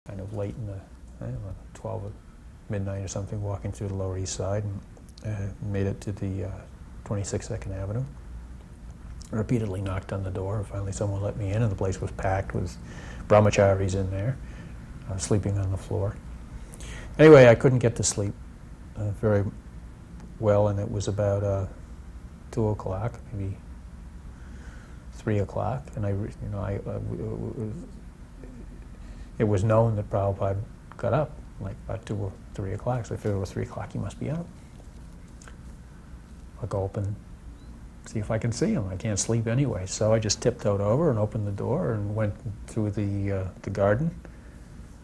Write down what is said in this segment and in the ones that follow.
kind of late in the, I don't know, 12 or midnight or something, walking through the Lower East Side, and made it to the 26th 2nd Avenue. Repeatedly knocked on the door. Finally someone let me in, and the place was packed with brahmacharis in there, sleeping on the floor. Anyway, I couldn't get to sleep very well, and it was about 2 o'clock, maybe 3 o'clock, and it was known that Prabhupada got up like about 2 or 3 o'clock, so I figured it was 3 o'clock, he must be up. I'll go open, see if I can see him. I can't sleep anyway, so I just tiptoed over and opened the door and went through the garden,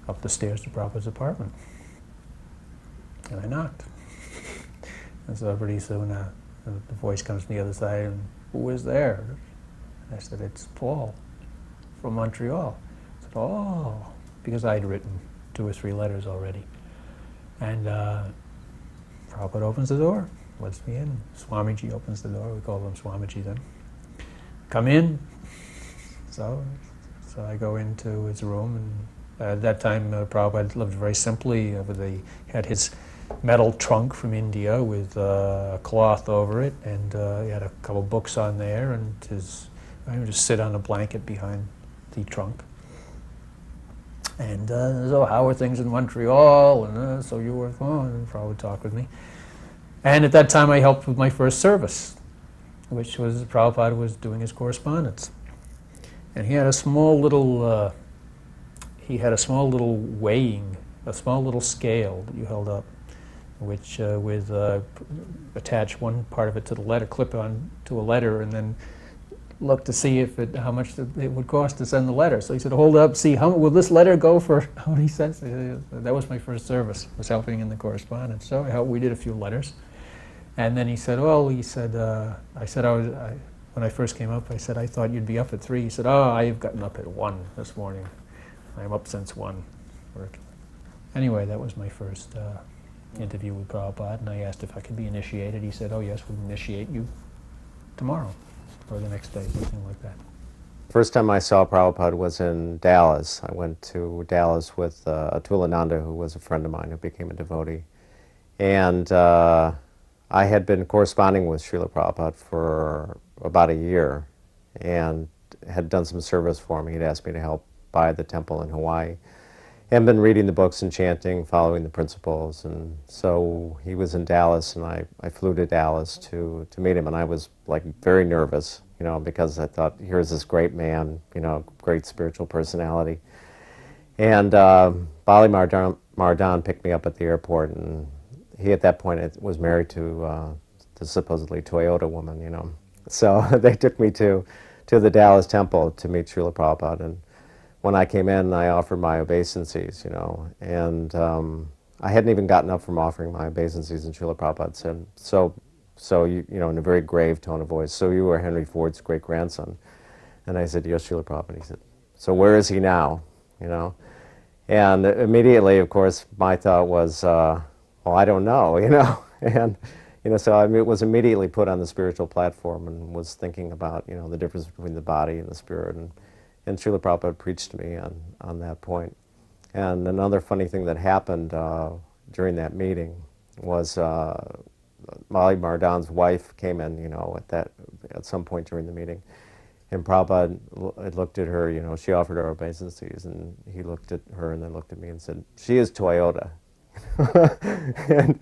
up the stairs to Prabhupada's apartment. And I knocked. And so pretty soon the voice comes from the other side, and who is there? I said, it's Paul from Montreal. I said, oh, because I'd written 2 or 3 letters already. And Prabhupada opens the door, lets me in. Swamiji opens the door, we called him Swamiji then. Come in. So I go into his room, and at that time Prabhupada lived very simply. He had his metal trunk from India with a cloth over it, and he had a couple books on there, and I would just sit on a blanket behind the trunk. And so how are things in Montreal? And so you were on, and Prabhupada talked with me. And at that time I helped with my first service, which was Prabhupada was doing his correspondence. And he had a small little weighing, a small little scale that you held up, which attach one part of it to the letter, clip on to a letter, and then look to see if how much it would cost to send the letter. So he said, hold up, see, how will this letter go for how many cents? That was my first service, was helping in the correspondence. So we did a few letters. And then he said, when I first came up, I said, I thought you'd be up at 3. He said, oh, I have gotten up at 1 this morning. I'm up since 1. Anyway, that was my first interview with Prabhupada, and I asked if I could be initiated. He said, oh yes, we'll initiate you tomorrow, or the next day, something like that. First time I saw Prabhupada was in Dallas. I went to Dallas with Atulananda, who was a friend of mine who became a devotee. And I had been corresponding with Srila Prabhupada for about a year and had done some service for him. He'd asked me to help buy the temple in Hawaii. And been reading the books and chanting, following the principles, and so he was in Dallas, and I flew to Dallas to meet him, and I was like very nervous, because I thought, here's this great man, great spiritual personality. And Bali Mardan picked me up at the airport, and he at that point was married to the supposedly Toyota woman, So they took me to the Dallas temple to meet Srila Prabhupada, and when I came in, I offered my obeisances, and I hadn't even gotten up from offering my obeisances, and Srila Prabhupada said, so you in a very grave tone of voice, so you were Henry Ford's great-grandson. And I said, yes, Srila Prabhupada. He said, so where is he now, And immediately, of course, my thought was, well, I don't know, and so I was immediately put on the spiritual platform and was thinking about, the difference between the body and the spirit, and Srila Prabhupada preached to me on that point. And another funny thing that happened during that meeting was Bali Mardan's wife came in, at some point during the meeting. And Prabhupada looked at her, she offered her obeisances, and he looked at her and then looked at me and said, she is Toyota. and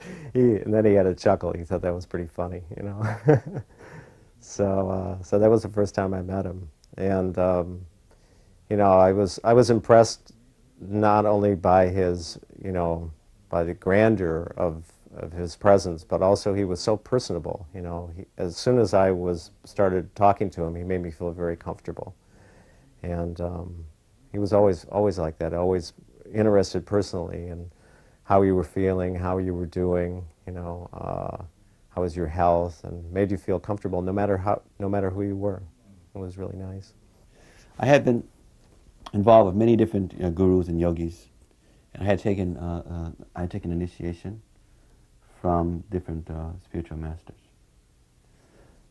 then he had a chuckle. He thought that was pretty funny, So that was the first time I met him. And I was impressed not only by his, by the grandeur of his presence, but also he was so personable. As soon as I started talking to him, he made me feel very comfortable, and he was always like that, always interested personally in how you were feeling, how you were doing, how was your health, and made you feel comfortable no matter who you were. It was really nice. I had been involved with many different gurus and yogis, and I had taken initiation from different spiritual masters.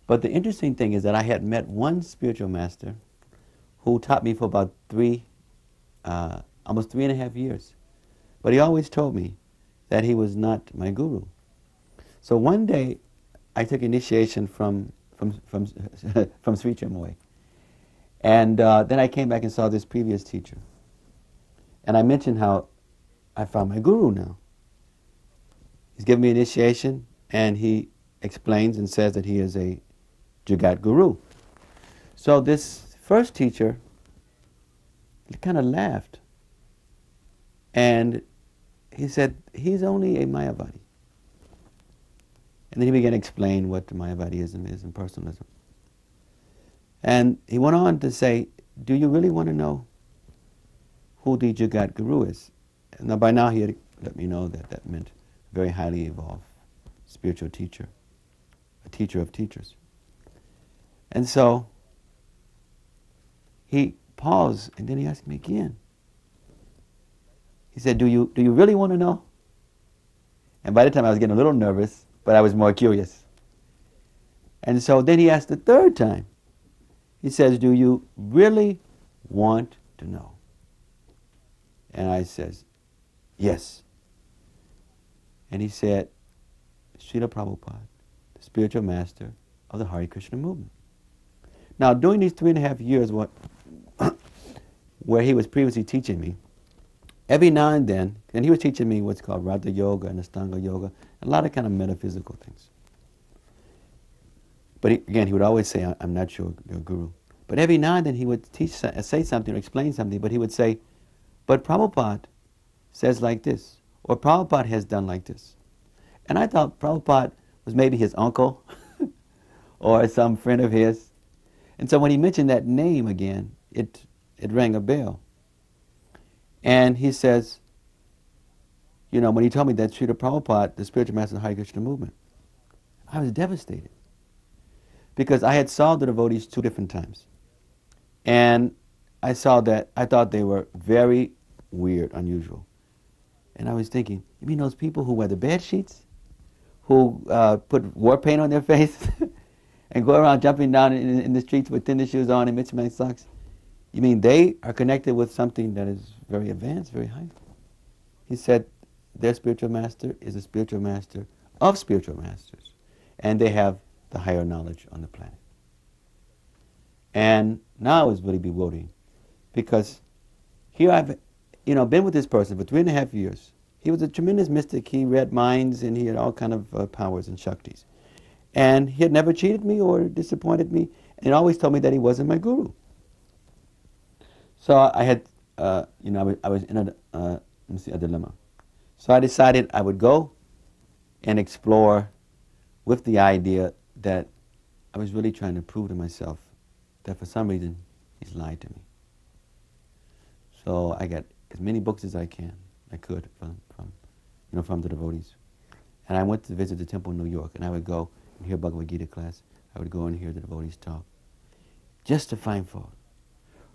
But the interesting thing is that I had met one spiritual master who taught me for about 3 almost 3.5 years. But he always told me that he was not my guru. So one day, I took initiation from Sri Chinmoy. And then I came back and saw this previous teacher. And I mentioned how I found my guru now. He's given me initiation, and he explains and says that he is a Jagat Guru. So this first teacher kind of laughed. And he said, he's only a Mayavadi. And then he began to explain what Mayavadism is and personalism. And he went on to say, do you really want to know who the Jagat Guru is? Now, by now he had let me know that that meant a very highly evolved spiritual teacher, a teacher of teachers. And so he paused, and then he asked me again. He said, do you really want to know? And by the time I was getting a little nervous, but I was more curious. And so then he asked the third time. He says, do you really want to know? And I says, yes. And he said, Srila Prabhupada, the spiritual master of the Hare Krishna movement. Now, during these 3.5 years where he was previously teaching me, every now and then, and he was teaching me what's called Raja Yoga and Astanga Yoga, a lot of kind of metaphysical things. But again, he would always say, I'm not your guru. But every now and then he would say something or explain something, but he would say, but Prabhupada says like this, or Prabhupada has done like this. And I thought Prabhupada was maybe his uncle or some friend of his. And so when he mentioned that name again, it rang a bell. And he says, you know, when he told me that Srila Prabhupada, the spiritual master of the Hare Krishna movement, I was devastated. Because I had saw the devotees 2 different times. And I saw that, I thought they were very weird, unusual. And I was thinking, you mean those people who wear the bed sheets? Who put war paint on their face? And go around jumping down in the streets with tennis shoes on and mismatched socks? You mean they are connected with something that is very advanced, very high? He said, their spiritual master is a spiritual master of spiritual masters. And they have the higher knowledge on the planet. And now it's really bewildering, because here I've, been with this person for 3.5 years. He was a tremendous mystic. He read minds, and he had all kind of powers and shaktis. And he had never cheated me or disappointed me, and he always told me that he wasn't my guru. So I had, I was in a dilemma. So I decided I would go and explore with the idea that I was really trying to prove to myself that for some reason he's lied to me. So I got as many books as I could from the devotees. And I went to visit the temple in New York, and I would go and hear Bhagavad Gita class. I would go and hear the devotees talk, just to find fault.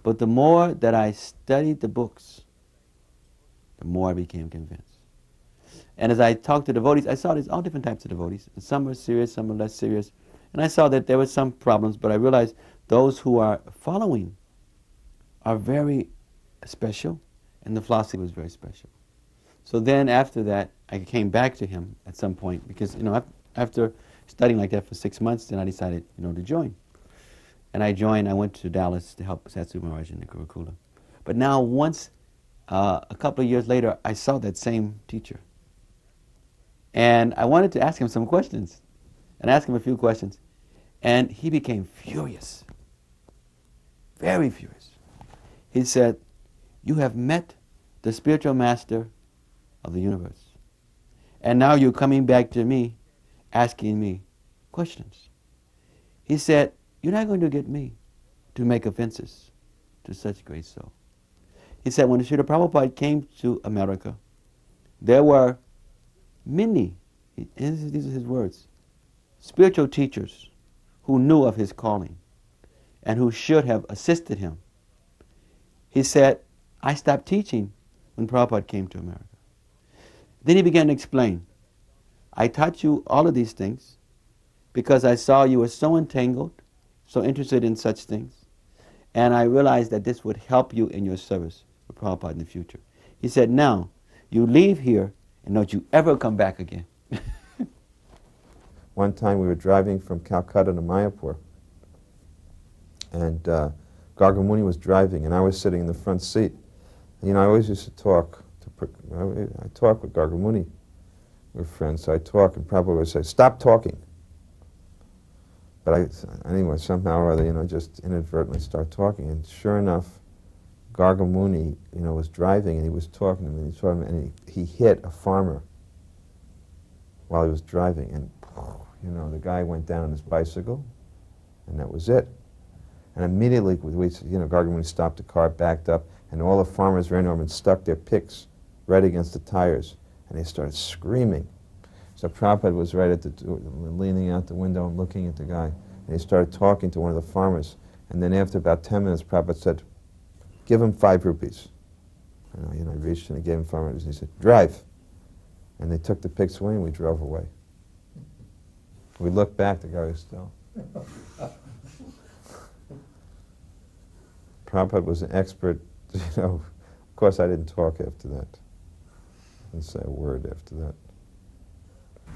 But the more that I studied the books, the more I became convinced. And as I talked to devotees, I saw there's all different types of devotees. And some are serious, some are less serious. And I saw that there were some problems, but I realized those who are following are very special, and the philosophy was very special. So then after that, I came back to him at some point, because after studying like that for 6 months, then I decided to join. And I joined. I went to Dallas to help Satsu Maharaj in the Gurukula. But now once, a couple of years later, I saw that same teacher. And I wanted to ask him some questions, and ask him a few questions. And he became furious, very furious. He said, you have met the spiritual master of the universe. And now you're coming back to me, asking me questions. He said, you're not going to get me to make offenses to such great soul. He said, when Srila Prabhupada came to America, there were many, these are his words, spiritual teachers who knew of his calling and who should have assisted him. He said, I stopped teaching when Prabhupada came to America. Then he began to explain, I taught you all of these things because I saw you were so entangled, so interested in such things, and I realized that this would help you in your service with Prabhupada in the future. He said, now, you leave here and don't you ever come back again. One time we were driving from Calcutta to Mayapur, and Gargamuni was driving, and I was sitting in the front seat. And, you know, I always used to talk. I talk with Gargamuni. We're friends, so I talk, and Prabhupada would say, "Stop talking." But anyway, somehow or other, you know, just inadvertently start talking, and sure enough, Gargamuni, you know, was driving, and he was talking to me, and he hit a farmer while he was driving, and you know, the guy went down on his bicycle, and that was it. And immediately, Gargamuni stopped the car, backed up, and all the farmers ran over and stuck their picks right against the tires, and they started screaming. So Prabhupada was right at the door, leaning out the window and looking at the guy, and he started talking to one of the farmers. And then after about 10 minutes, Prabhupada said, "Give him 5 rupees." And I reached and I gave him 5 rupees, and he said, "Drive." And they took the picks away, and we drove away. We looked back, the guy was still. Prabhupada was an expert, you know. Of course, I didn't talk after that. I didn't say a word after that.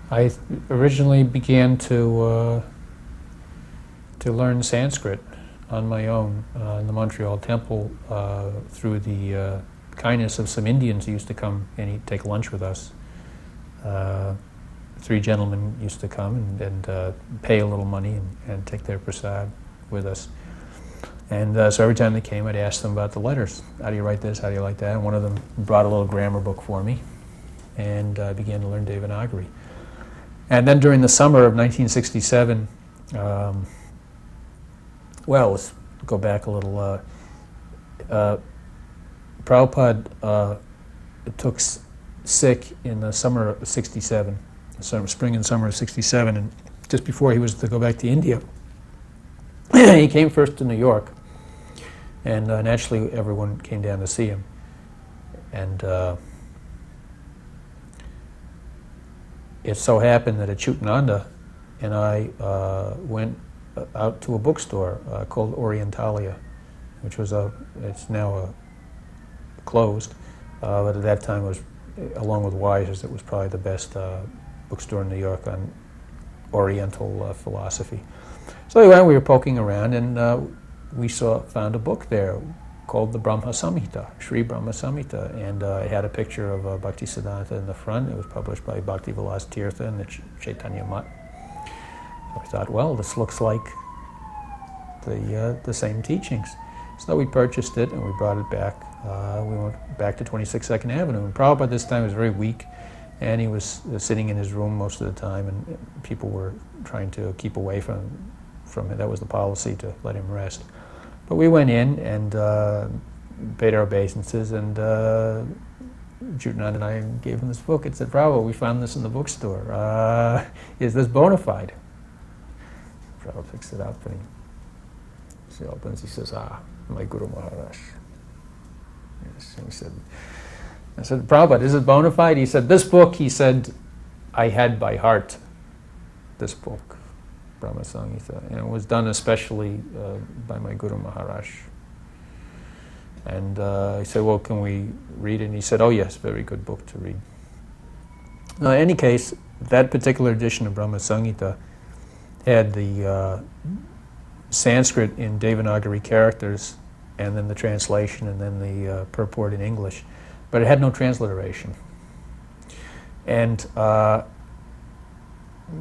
I originally began to learn Sanskrit on my own in the Montreal temple through the kindness of some Indians who used to come and eat, take lunch with us. 3 gentlemen used to come and pay a little money and take their prasad with us. And so every time they came, I'd ask them about the letters. How do you write this? How do you like that? And one of them brought a little grammar book for me, and I began to learn Devanagari. And then during the summer of 1967, let's go back a little. Prabhupada took sick in the summer of '67, spring and summer of '67, and just before he was to go back to India, he came first to New York, and naturally everyone came down to see him. And it so happened that Achyutananda and I went out to a bookstore called Orientalia, which was it's now closed, but at that time was, along with Wise's, it was probably the best bookstore in New York on Oriental philosophy. So we were poking around, and we found a book there called the Brahma Samhita, Sri Brahma Samhita, and it had a picture of Bhakti Siddhanta in the front. It was published by Bhakti Tirtha and the Chaitanya Mutt. So I thought, well, this looks like the same teachings. So we purchased it and we brought it back. We went back to 26 Second Avenue. And Prabhupada this time was very weak, and he was sitting in his room most of the time, and people were trying to keep away from him. That was the policy, to let him rest. But we went in and paid our obeisances, and Jutanand and I gave him this book. It said, "Prabhupada, we found this in the bookstore. Is this bona fide?" Prabhupada picks it up and he opens. He says, "My Guru Maharaj." Yes. And I said, "Prabhupada, is it bona fide?" He said, "This book," he said, "I had by heart, this book, Brahma Samhita, and it was done especially by my Guru Maharaj." And I said, "Well, can we read it?" And he said, "Oh yes, very good book to read." Now, in any case, that particular edition of Brahma Samhita had the Sanskrit in Devanagari characters, and then the translation, and then the purport in English, but it had no transliteration. And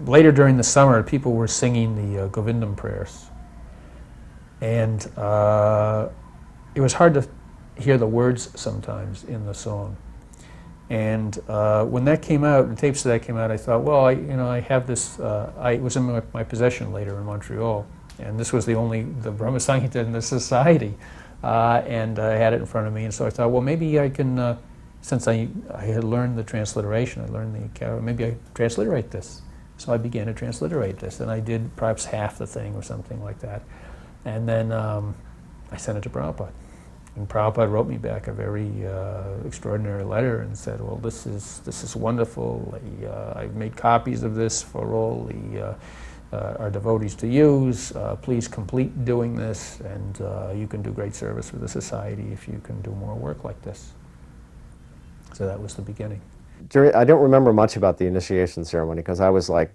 later during the summer, people were singing the Govindam prayers, and it was hard to hear the words sometimes in the song. And when that came out, the tapes of that came out, I thought, well, I have this. It was in my possession later in Montreal, and this was the Brahma Samhita in the society, and I had it in front of me. And so I thought, well, maybe I can, since I had learned the transliteration, maybe I transliterate this. So I began to transliterate this, and I did perhaps half the thing or something like that. And then I sent it to Prabhupada. And Prabhupada wrote me back a very extraordinary letter and said, well, this is wonderful. I've made copies of this for all the our devotees to use. Please complete doing this, and you can do great service for the society if you can do more work like this. So that was the beginning. I don't remember much about the initiation ceremony because I was like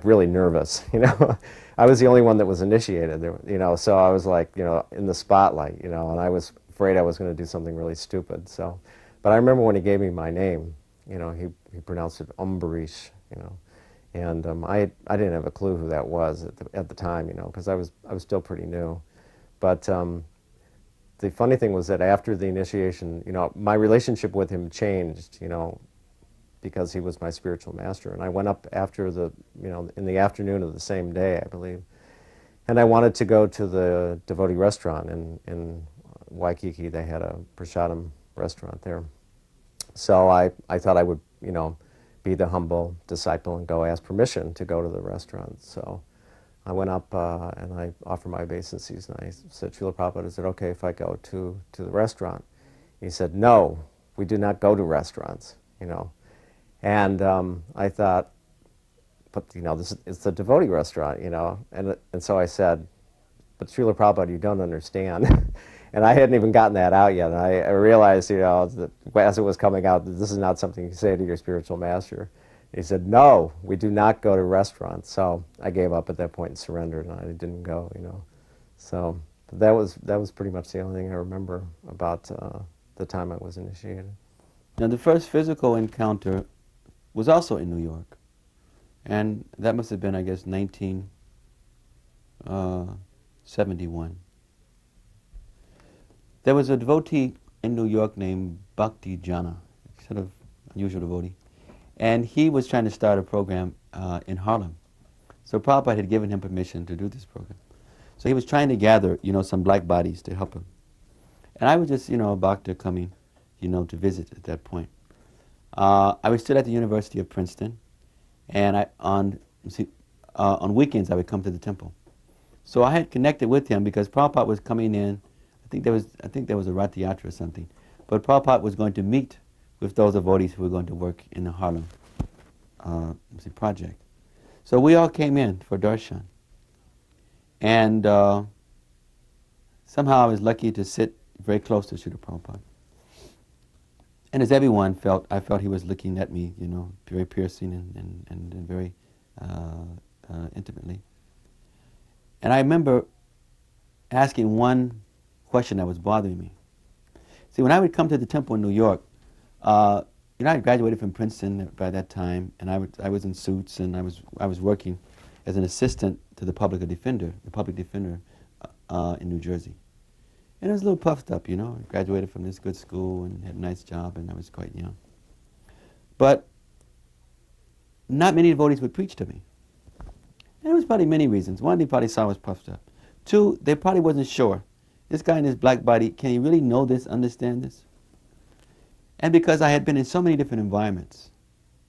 really nervous, you know. I was the only one that was initiated, you know, so I was like, you know, in the spotlight, you know, and I was afraid I was going to do something really stupid. So, but I remember when he gave me my name, you know, he pronounced it Ambarish, you know, and I didn't have a clue who that was at the time, you know, because I was still pretty new. But the funny thing was that after the initiation, you know, my relationship with him changed, you know, because he was my spiritual master. And I went up after the, you know, in the afternoon of the same day, I believe, and I wanted to go to the devotee restaurant in Waikiki. They had a prasadam restaurant there. So I thought I would, you know, be the humble disciple and go ask permission to go to the restaurant. So I went up and I offered my obeisances, and I said, Srila Prabhupada, is it okay if I go to the restaurant? He said, no, we do not go to restaurants, you know. And I thought, but, you know, it's a devotee restaurant, you know. And so I said, but Srila Prabhupada, you don't understand. And I hadn't even gotten that out yet. And I realized, you know, that as it was coming out, that this is not something you say to your spiritual master. He said, no, we do not go to restaurants. So I gave up at that point and surrendered, and I didn't go, you know. So that was pretty much the only thing I remember about the time I was initiated. Now, the first physical encounter was also in New York. And that must have been, I guess, 1971. There was a devotee in New York named Bhakti Jana, sort of unusual devotee. And he was trying to start a program in Harlem. So Prabhupada had given him permission to do this program. So he was trying to gather, you know, some black bodies to help him. And I was just, you know, a bhakta coming, you know, to visit at that point. I was still at the University of Princeton, and on weekends I would come to the temple. So I had connected with him because Prabhupada was coming in. I think there was a Rath Yatra or something. But Prabhupada was going to meet with those devotees who were going to work in the Harlem project. So we all came in for darshan. And somehow I was lucky to sit very close to Srila Prabhupada. And as everyone felt, I felt he was looking at me, you know, very piercing and very intimately. And I remember asking one question that was bothering me. See, when I would come to the temple in New York, you know, I graduated from Princeton by that time, and I was in suits, and I was working as an assistant to the public defender in New Jersey. And I was a little puffed up, you know. I graduated from this good school and had a nice job, and I was quite young. But not many devotees would preach to me. And there was probably many reasons. One, they probably saw I was puffed up. Two, they probably wasn't sure. This guy in his black body, can he really know this, understand this? And because I had been in so many different environments.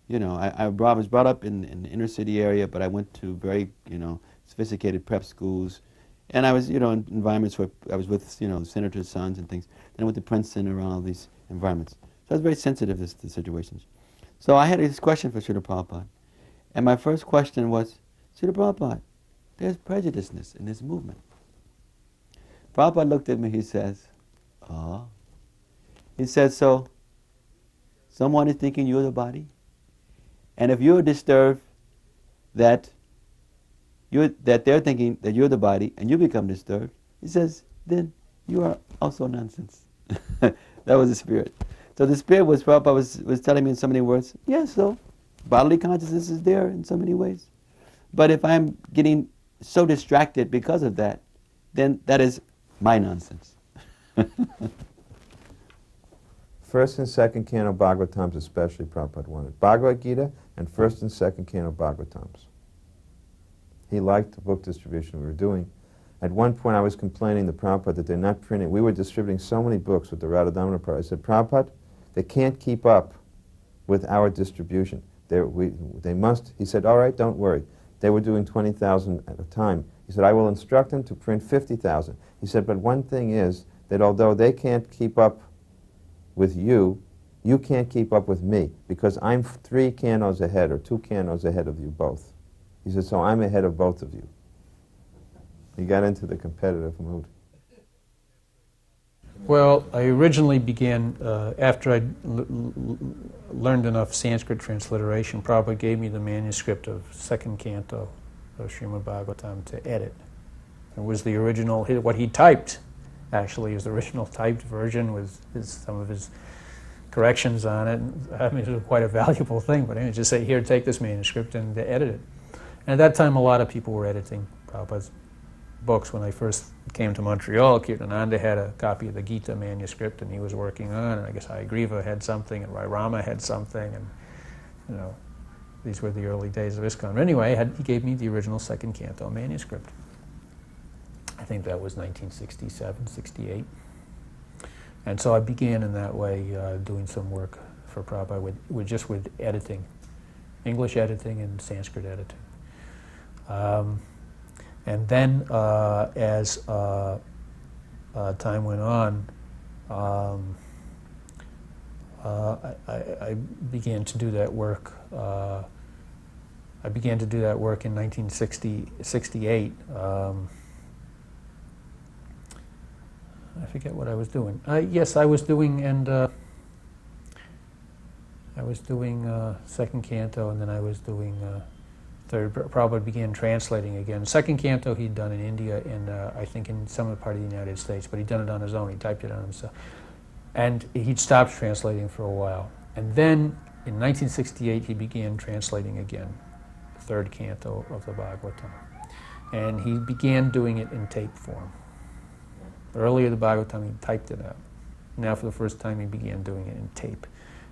You know, I was brought up in the inner city area, but I went to very, you know, sophisticated prep schools. And I was, you know, in environments where I was with, you know, senators' sons and things. Then I went to Princeton, around all these environments. So I was very sensitive to situations. So I had this question for Srila Prabhupada. And my first question was, Srila Prabhupada, there's prejudiceness in this movement. Prabhupada looked at me, he says, He says, so someone is thinking you're the body? And if you're disturbed that they're thinking that you're the body and you become disturbed, he says, then you are also nonsense. That was the spirit. So the spirit was, Prabhupada was telling me in so many words, yes, so bodily consciousness is there in so many ways. But if I'm getting so distracted because of that, then that is my nonsense. First and second canto Bhagavatams especially Prabhupada wanted. Bhagavad Gita and first and second canto Bhagavatams. He liked the book distribution we were doing. At one point I was complaining to Prabhupada that they're not printing. We were distributing so many books with the Radha-damana Prabhupada. I said, Prabhupada, they can't keep up with our distribution. They must. He said, all right, don't worry. They were doing 20,000 at a time. He said, I will instruct them to print 50,000. He said, but one thing is that although they can't keep up with you, you can't keep up with me because I'm 3 cantos ahead or 2 cantos ahead of you both. He said, so I'm ahead of both of you. He got into the competitive mood. Well, I originally began, after I learned enough Sanskrit transliteration, Prabhupada gave me the manuscript of second canto of Srimad Bhagavatam to edit. It was the original, what he typed, actually, is the original typed version with some of his corrections on it. I mean, it was quite a valuable thing, but anyway, just say, here, take this manuscript and edit it. And at that time, a lot of people were editing Prabhupada's books. When I first came to Montreal, Kirtananda had a copy of the Gita manuscript and he was working on, and I guess Hayagriva had something, and Rai Rama had something, and you know, these were the early days of Iskcon. But anyway, he gave me the original second canto manuscript. I think that was 1967, 68. And so I began in that way doing some work for Prabhupada with editing, English editing and Sanskrit editing. And then, as time went on, I began to do that work. I began to do that work in 1968. I forget what I was doing. Yes, I was doing, second canto, and then I was doing third. Prabhupada began translating again. Second canto he'd done in India and I think in some part of the United States, but he'd done it on his own. He typed it on himself. And he'd stopped translating for a while. And then in 1968 he began translating again, the third canto of the Bhagavatam. And he began doing it in tape form. Earlier the Bhagavatam he typed it out. Now for the first time he began doing it in tape.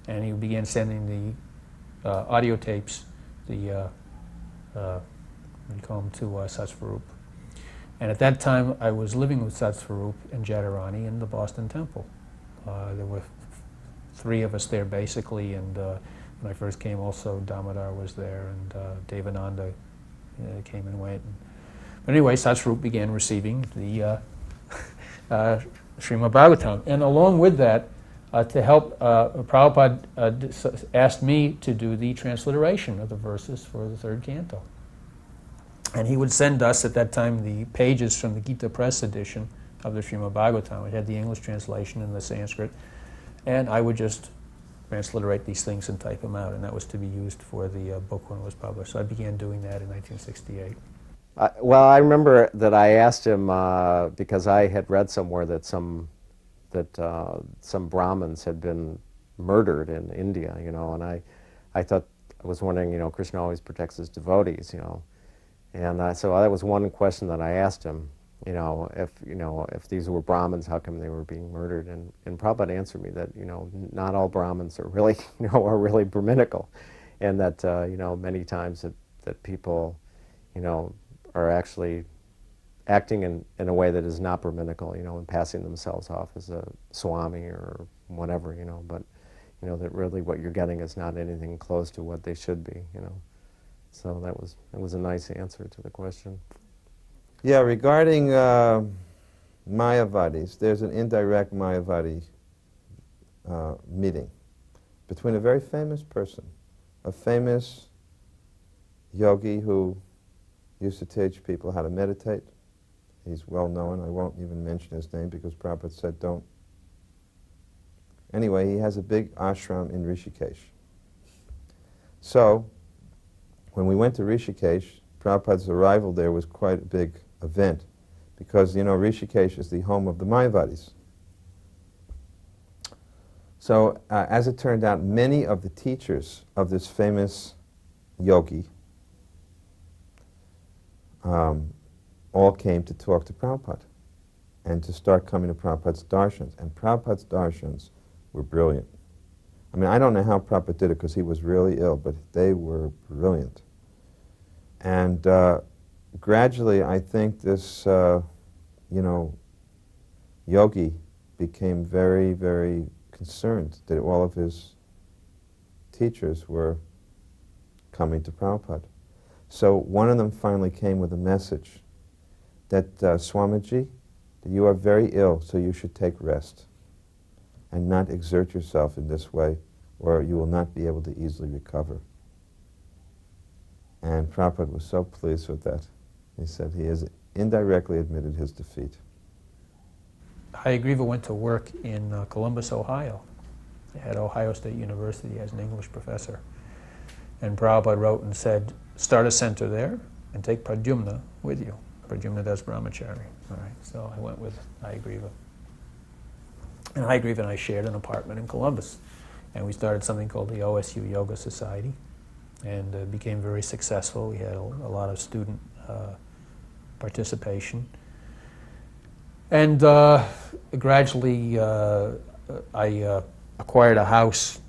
And he began sending the audio tapes, we call them to Satsvarup. And at that time, I was living with Satsvarup and Jadharani in the Boston Temple. There were three of us there, basically, and when I first came, also Damodar was there, and Devananda came and went. But anyway, Satsvarup began receiving the Srimad Bhagavatam. And along with that, to help, Prabhupada asked me to do the transliteration of the verses for the third canto. And he would send us, at that time, the pages from the Gita Press edition of the Srimad Bhagavatam. It had the English translation and the Sanskrit. And I would just transliterate these things and type them out. And that was to be used for the book when it was published. So I began doing that in 1968. Well, I remember that I asked him, because I had read somewhere that some Brahmins had been murdered in India, you know, and I was wondering, you know, Krishna always protects his devotees, you know, and so that was one question that I asked him, you know, if these were Brahmins, how come they were being murdered? And Prabhupada answered me that, you know, not all Brahmins are really, you know, are really Brahminical, and that you know, many times that people, you know, are actually acting in a way that is not Brahminical, you know, and passing themselves off as a Swami or whatever, you know, but, you know, that really what you're getting is not anything close to what they should be, you know. So that was a nice answer to the question. Yeah, regarding Mayavadis, there's an indirect Mayavadi meeting between a very famous person, a famous yogi who used to teach people how to meditate. He's well known. I won't even mention his name because Prabhupada said don't. Anyway, he has a big ashram in Rishikesh. So, when we went to Rishikesh, Prabhupada's arrival there was quite a big event because, you know, Rishikesh is the home of the Mayavadis. So, as it turned out, many of the teachers of this famous yogi all came to talk to Prabhupada and to start coming to Prabhupada's darshans. And Prabhupada's darshans were brilliant. I mean, I don't know how Prabhupada did it because he was really ill, but they were brilliant. And gradually, I think this, you know, yogi became very, very concerned that all of his teachers were coming to Prabhupada. So one of them finally came with a message that, Swamiji, that you are very ill, so you should take rest and not exert yourself in this way, or you will not be able to easily recover. And Prabhupada was so pleased with that. He said he has indirectly admitted his defeat. Hayagriva went to work in Columbus, Ohio, at Ohio State University as an English professor. And Prabhupada wrote and said, start a center there and take Pradyumna with you. Pradyumna Dasa Brahmachari. All right, so I went with Hayagriva. And Hayagriva and I shared an apartment in Columbus. And we started something called the OSU Yoga Society. And it became very successful. We had a lot of student participation. And gradually I acquired a house,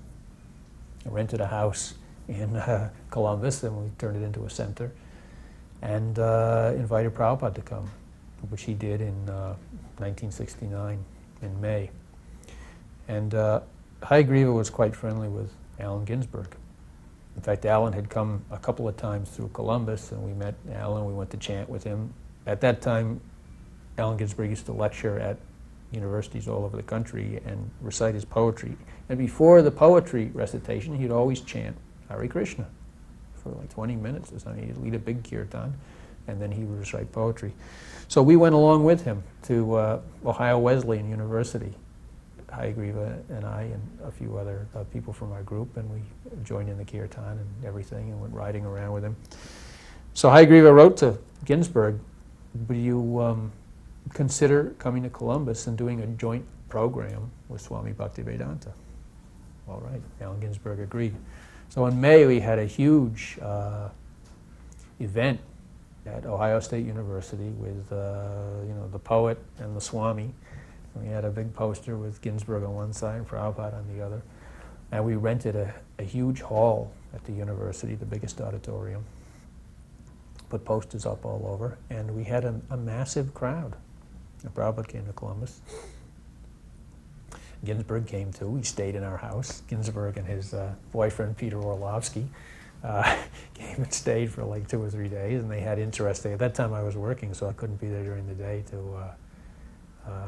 I rented a house in Columbus, and we turned it into a center, and invited Prabhupada to come, which he did in 1969 in May. And Hayagriva was quite friendly with Allen Ginsberg. In fact, Allen had come a couple of times through Columbus, and we met Allen, we went to chant with him. At that time, Allen Ginsberg used to lecture at universities all over the country and recite his poetry. And before the poetry recitation, he'd always chant Hare Krishna for like 20 minutes or something. He'd lead a big kirtan, and then he would recite poetry. So we went along with him to Ohio Wesleyan University, Hayagriva and I and a few other people from our group, and we joined in the kirtan and everything and went riding around with him. So Hayagriva wrote to Ginsberg, would you consider coming to Columbus and doing a joint program with Swami Bhaktivedanta? All right, Allen Ginsberg agreed. So in May we had a huge event at Ohio State University with the poet and the Swami. We had a big poster with Ginsberg on one side and Prabhupada on the other. And we rented a huge hall at the university, the biggest auditorium. Put posters up all over, and we had a massive crowd. And Prabhupada came to Columbus. Ginsberg came too. He stayed in our house. Ginsberg and his boyfriend, Peter Orlovsky, came and stayed for like 2 or 3 days, and they had interesting. At that time I was working, so I couldn't be there during the day to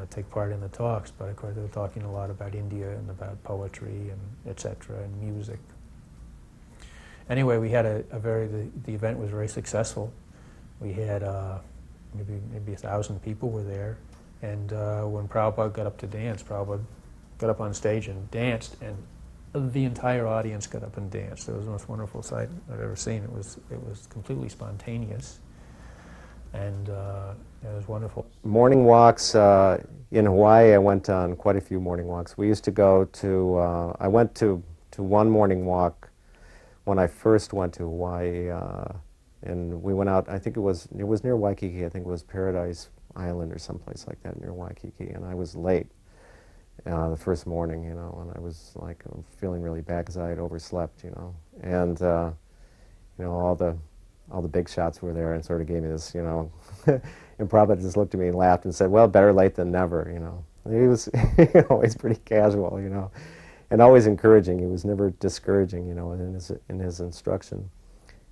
take part in the talks, but of course they were talking a lot about India and about poetry and etc. and music. Anyway, we had the event was very successful. We had maybe 1,000 people were there, and when Prabhupada got up to dance, Prabhupada got up on stage and danced, and the entire audience got up and danced. It was the most wonderful sight I've ever seen. It was completely spontaneous, and it was wonderful. Morning walks in Hawaii, I went on quite a few morning walks. We used to go to, I went to one morning walk when I first went to Hawaii, and we went out, I think it was near Waikiki, I think it was Paradise Island or someplace like that near Waikiki, and I was late the first morning, and I was like feeling really bad because I had overslept, and all the big shots were there and sort of gave me this, and Prabhupada just looked at me and laughed and said, well, better late than never, He was always pretty casual, and always encouraging. He was never discouraging, in his instruction.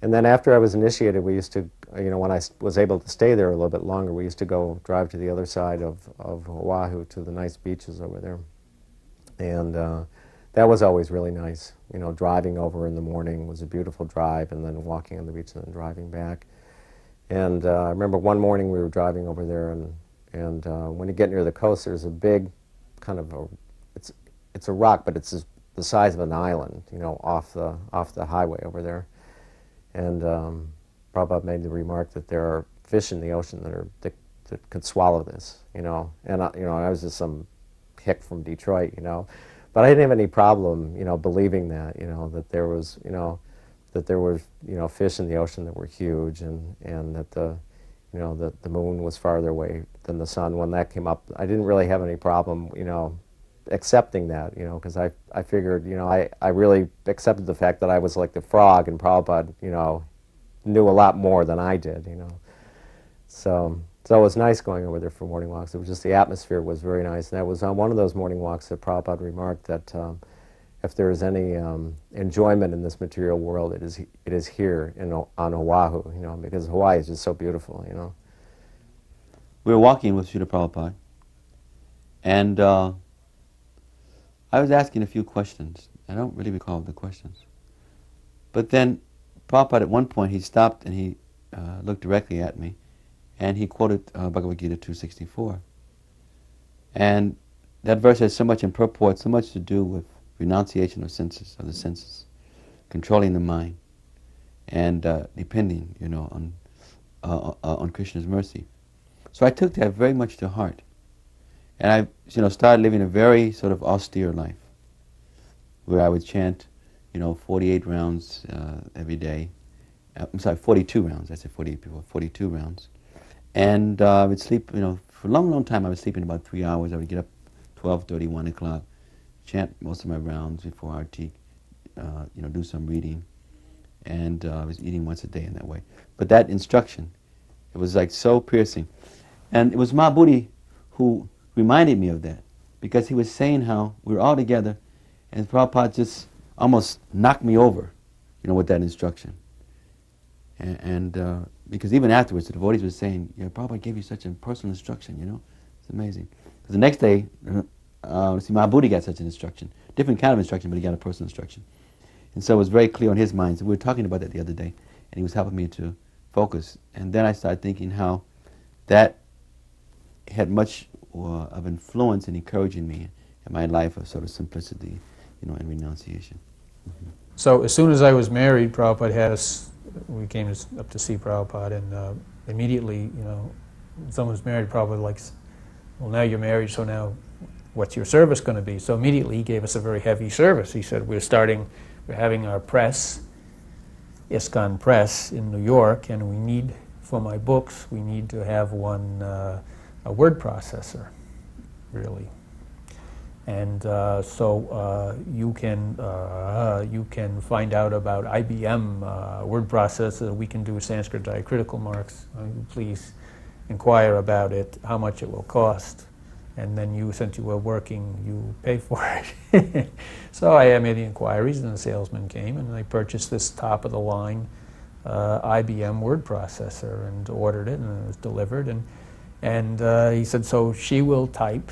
And then after I was initiated, we used to, when I was able to stay there a little bit longer, we used to go drive to the other side of Oahu to the nice beaches over there. And that was always really nice. Driving over in the morning was a beautiful drive, and then walking on the beach and then driving back. And I remember one morning we were driving over there, and when you get near the coast, there's a big kind of it's a rock, but it's the size of an island, off the highway over there. And Prabhupada made the remark that there are fish in the ocean that could swallow this, And I was just some hick from Detroit, but I didn't have any problem, believing that, that there was, that there were, fish in the ocean that were huge, and that that the moon was farther away than the sun. When that came up, I didn't really have any problem, accepting that, because I figured, I really accepted the fact that I was like the frog, and Prabhupada, knew a lot more than I did, So it was nice going over there for morning walks. It was just, the atmosphere was very nice. And that was on one of those morning walks that Prabhupada remarked that if there is any enjoyment in this material world, it is here on Oahu, because Hawaii is just so beautiful, We were walking with Srila Prabhupada, and I was asking a few questions. I don't really recall the questions. But then Prabhupada at one point, he stopped and he looked directly at me, and he quoted Bhagavad Gita 2:64. And that verse has so much in purport, so much to do with renunciation of the senses, controlling the mind, and depending, on Krishna's mercy. So I took that very much to heart, and I, started living a very sort of austere life, where I would chant, 48 rounds every day. I'm sorry, 42 rounds. I said 48 before, 42 rounds. And I would sleep, for a long, long time I would sleep in about 3 hours. I would get up 12:30, 1 o'clock, chant most of my rounds before Arti, do some reading. And I was eating once a day in that way. But that instruction, it was like so piercing. And it was Mahabodhi who reminded me of that, because he was saying how we were all together, and Prabhupada just almost knocked me over, with that instruction. And because even afterwards, the devotees were saying, Prabhupada gave you such a personal instruction, It's amazing. Because the next day, Mahabodhi got such an instruction. Different kind of instruction, but he got a personal instruction. And so it was very clear on his mind. So we were talking about that the other day, and he was helping me to focus. And then I started thinking how that had much of influence in encouraging me in my life of sort of simplicity, and renunciation. Mm-hmm. So as soon as I was married, Prabhupada had us, we came up to see Prabhupada, and immediately, someone's married, Prabhupada likes, well, now you're married, so now what's your service going to be? So immediately he gave us a very heavy service. He said, we're having our press, Iskcon press in New York, and we need, for my books, we need to have one, a word processor, really. And so you can find out about IBM word processor. We can do Sanskrit diacritical marks. Please inquire about it, how much it will cost. And then since you were working, you pay for it. So I made the inquiries, and the salesman came, and I purchased this top-of-the-line IBM word processor and ordered it, and it was delivered. And he said, so she will type.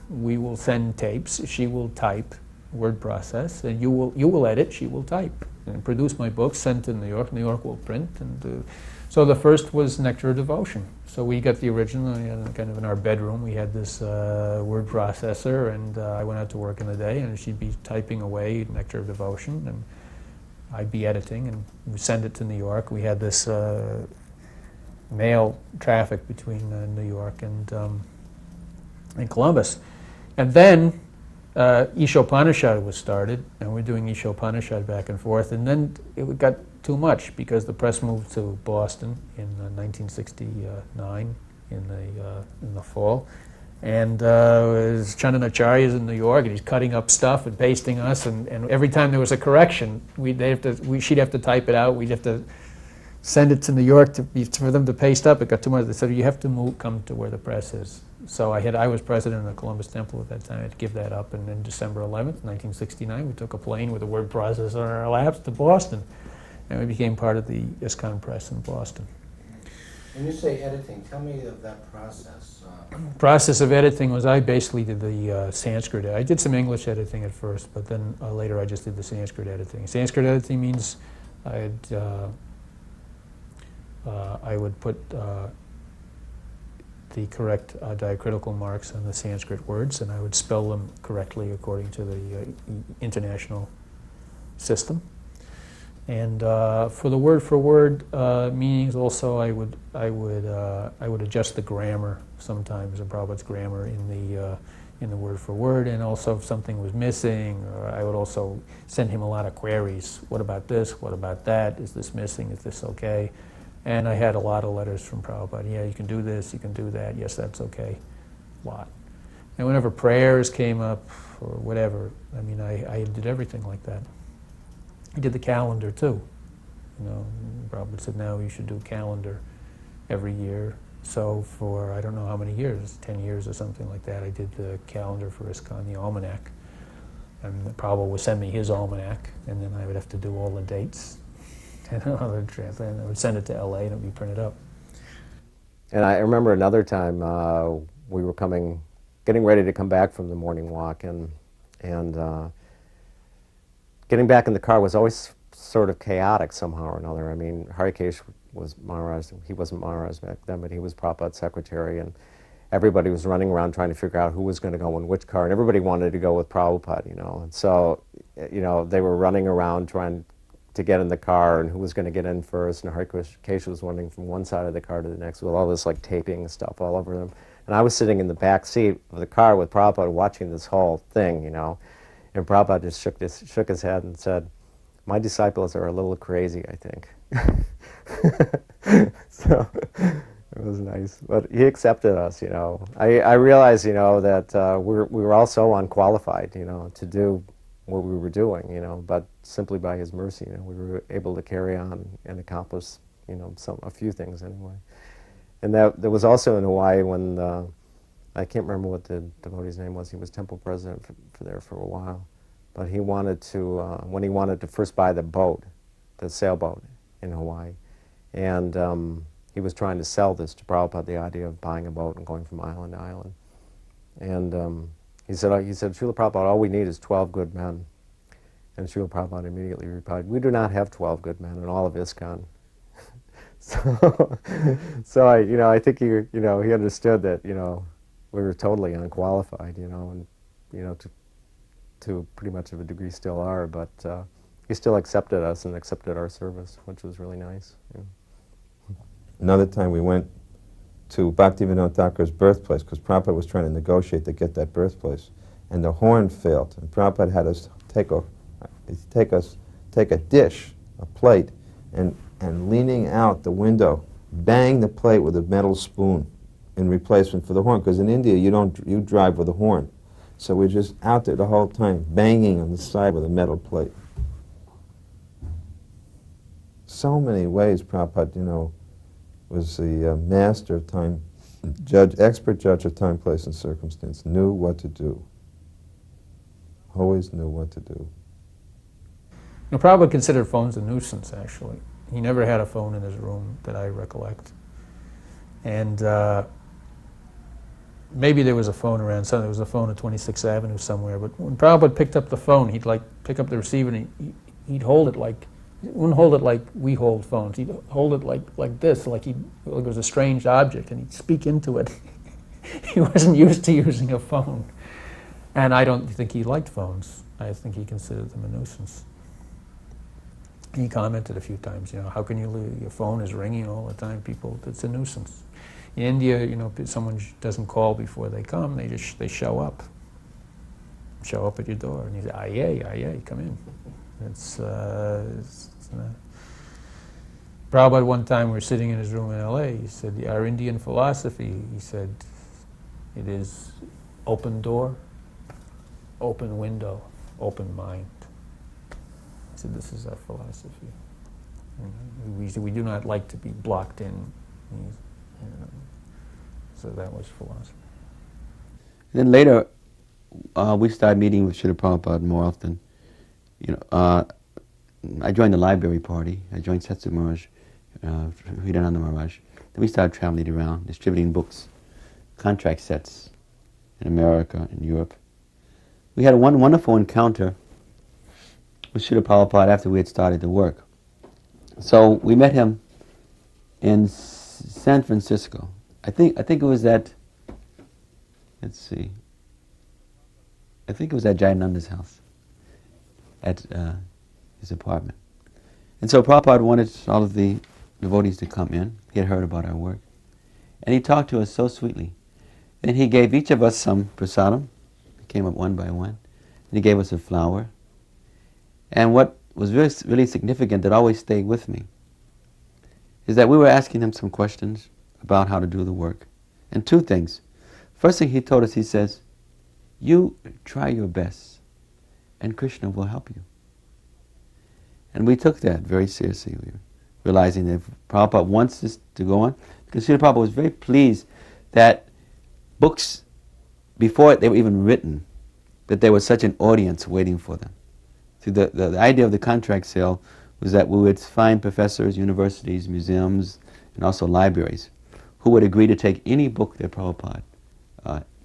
We will send tapes. She will type, word process, and you will edit. She will type and produce my books. Sent to New York. New York will print. And so the first was Nectar of Devotion. So we got the original. Kind of in our bedroom, we had this word processor, and I went out to work in the day, and she'd be typing away Nectar of Devotion, and I'd be editing, and we send it to New York. We had this mail traffic between New York and Columbus. And then Ishopanishad was started, and we're doing Ishopanishad back and forth. And then it got too much because the press moved to Boston in 1969 in the fall. And Chandanacharya's in New York, and he's cutting up stuff and pasting us. And every time there was a correction, she'd have to type it out. We'd have to send it to New York for them to paste up. It got too much. They said, you have to come to where the press is. So I was president of the Columbus Temple at that time. I had to give that up. And then December 11th, 1969, we took a plane with a word processor on our laps to Boston. And we became part of the Iskcon press in Boston. When you say editing, tell me of that process. Process of editing was I basically did the Sanskrit. I did some English editing at first, but then later I just did the Sanskrit editing. Sanskrit editing means I would put the correct diacritical marks on the Sanskrit words, and I would spell them correctly according to the international system. And for the word meanings, also I would adjust the grammar sometimes, and Prabhupada's grammar in the word for word, and also if something was missing, I would also send him a lot of queries. What about this? What about that? Is this missing? Is this okay? And I had a lot of letters from Prabhupada. Yeah, you can do this, you can do that. Yes, that's okay. A lot. And whenever prayers came up or whatever, I mean, I did everything like that. I did the calendar too. Prabhupada said, no, you should do a calendar every year. So for, I don't know how many years, 10 years or something like that, I did the calendar for Iskcon, the almanac. And Prabhupada would send me his almanac, and then I would have to do all the dates. And I would send it to LA and it would be printed up. And I remember another time we were getting ready to come back from the morning walk, and getting back in the car was always sort of chaotic somehow or another. I mean, Harikesh was Maharaj, he wasn't Maharaj back then, but he was Prabhupada's secretary, and everybody was running around trying to figure out who was going to go in which car, and everybody wanted to go with Prabhupada, you know. And so, you know, they were running around trying to get in the car and who was going to get in first, and Harikesh was running from one side of the car to the next with all this like taping and stuff all over them. And I was sitting in the back seat of the car with Prabhupada watching this whole thing, you know. And Prabhupada just shook his head and said, "My disciples are a little crazy, I think." So it was nice. But he accepted us, you know. I realized, you know, that we were all so unqualified, you know, to do what we were doing, you know, but simply by his mercy, you know, we were able to carry on and accomplish, you know, a few things anyway. And there was also in Hawaii when, I can't remember what the devotee's name was, he was temple president for there for a while, but he wanted to, when he wanted to first buy the boat, the sailboat in Hawaii, and he was trying to sell this to Prabhupada, the idea of buying a boat and going from island to island. And he said, "Srila Prabhupada, all we need is 12 good men." And Srila Prabhupada immediately replied, "We do not have 12 good men in all of Iskcon." So I think he understood that, you know, we were totally unqualified, you know, and, you know, to pretty much of a degree still are, but he still accepted us and accepted our service, which was really nice. Yeah. Another time we went to Bhaktivinoda Thakur's birthplace because Prabhupada was trying to negotiate to get that birthplace, and the horn failed, and Prabhupada had us take a dish, a plate, and leaning out the window, bang the plate with a metal spoon in replacement for the horn, because in India you drive with a horn. So we're just out there the whole time, banging on the side with a metal plate. So many ways Prabhupada, you know, was the master of time, expert judge of time, place, and circumstance, knew what to do. Always knew what to do. Now, Prabhupada considered phones a nuisance, actually. He never had a phone in his room that I recollect. And maybe there was a phone around, so there was a phone at 26th Avenue somewhere, but when Prabhupada picked up the phone, he'd like pick up the receiver and he'd hold it like, he wouldn't hold it like we hold phones. He'd hold it like this, like it was a strange object, and he'd speak into it. He wasn't used to using a phone. And I don't think he liked phones. I think he considered them a nuisance. He commented a few times, you know, how can your phone is ringing all the time, people, it's a nuisance. In India, you know, if someone doesn't call before they come, they show up at your door, and you say, aye, come in. It's not. Prabhupada, one time we were sitting in his room in LA, he said, our Indian philosophy, he said, it is open door, open window, open mind. He said, this is our philosophy. We do not like to be blocked in. So that was philosophy. Then later, we started meeting with Srila Prabhupada more often. You know, I joined the library party. I joined Setsu Maharaj, Hridayananda Maharaj. Then we started traveling around, distributing books, contract sets in America and Europe. We had one wonderful encounter with Srila Prabhupada after we had started the work. So we met him in San Francisco. I think it was at, let's see, I think it was at Jayananda's house, at his apartment. And so Prabhupada wanted all of the devotees to come in. He had heard about our work. And he talked to us so sweetly. Then he gave each of us some prasadam. We came up one by one. And he gave us a flower. And what was really significant that always stayed with me is that we were asking him some questions about how to do the work. And two things. First thing he told us, he says, you try your best and Krishna will help you. And we took that very seriously. We were realizing that if Prabhupada wants this to go on, because Srila Prabhupada was very pleased that books, before they were even written, that there was such an audience waiting for them. See, the idea of the contract sale was that we would find professors, universities, museums, and also libraries who would agree to take any book that Prabhupada,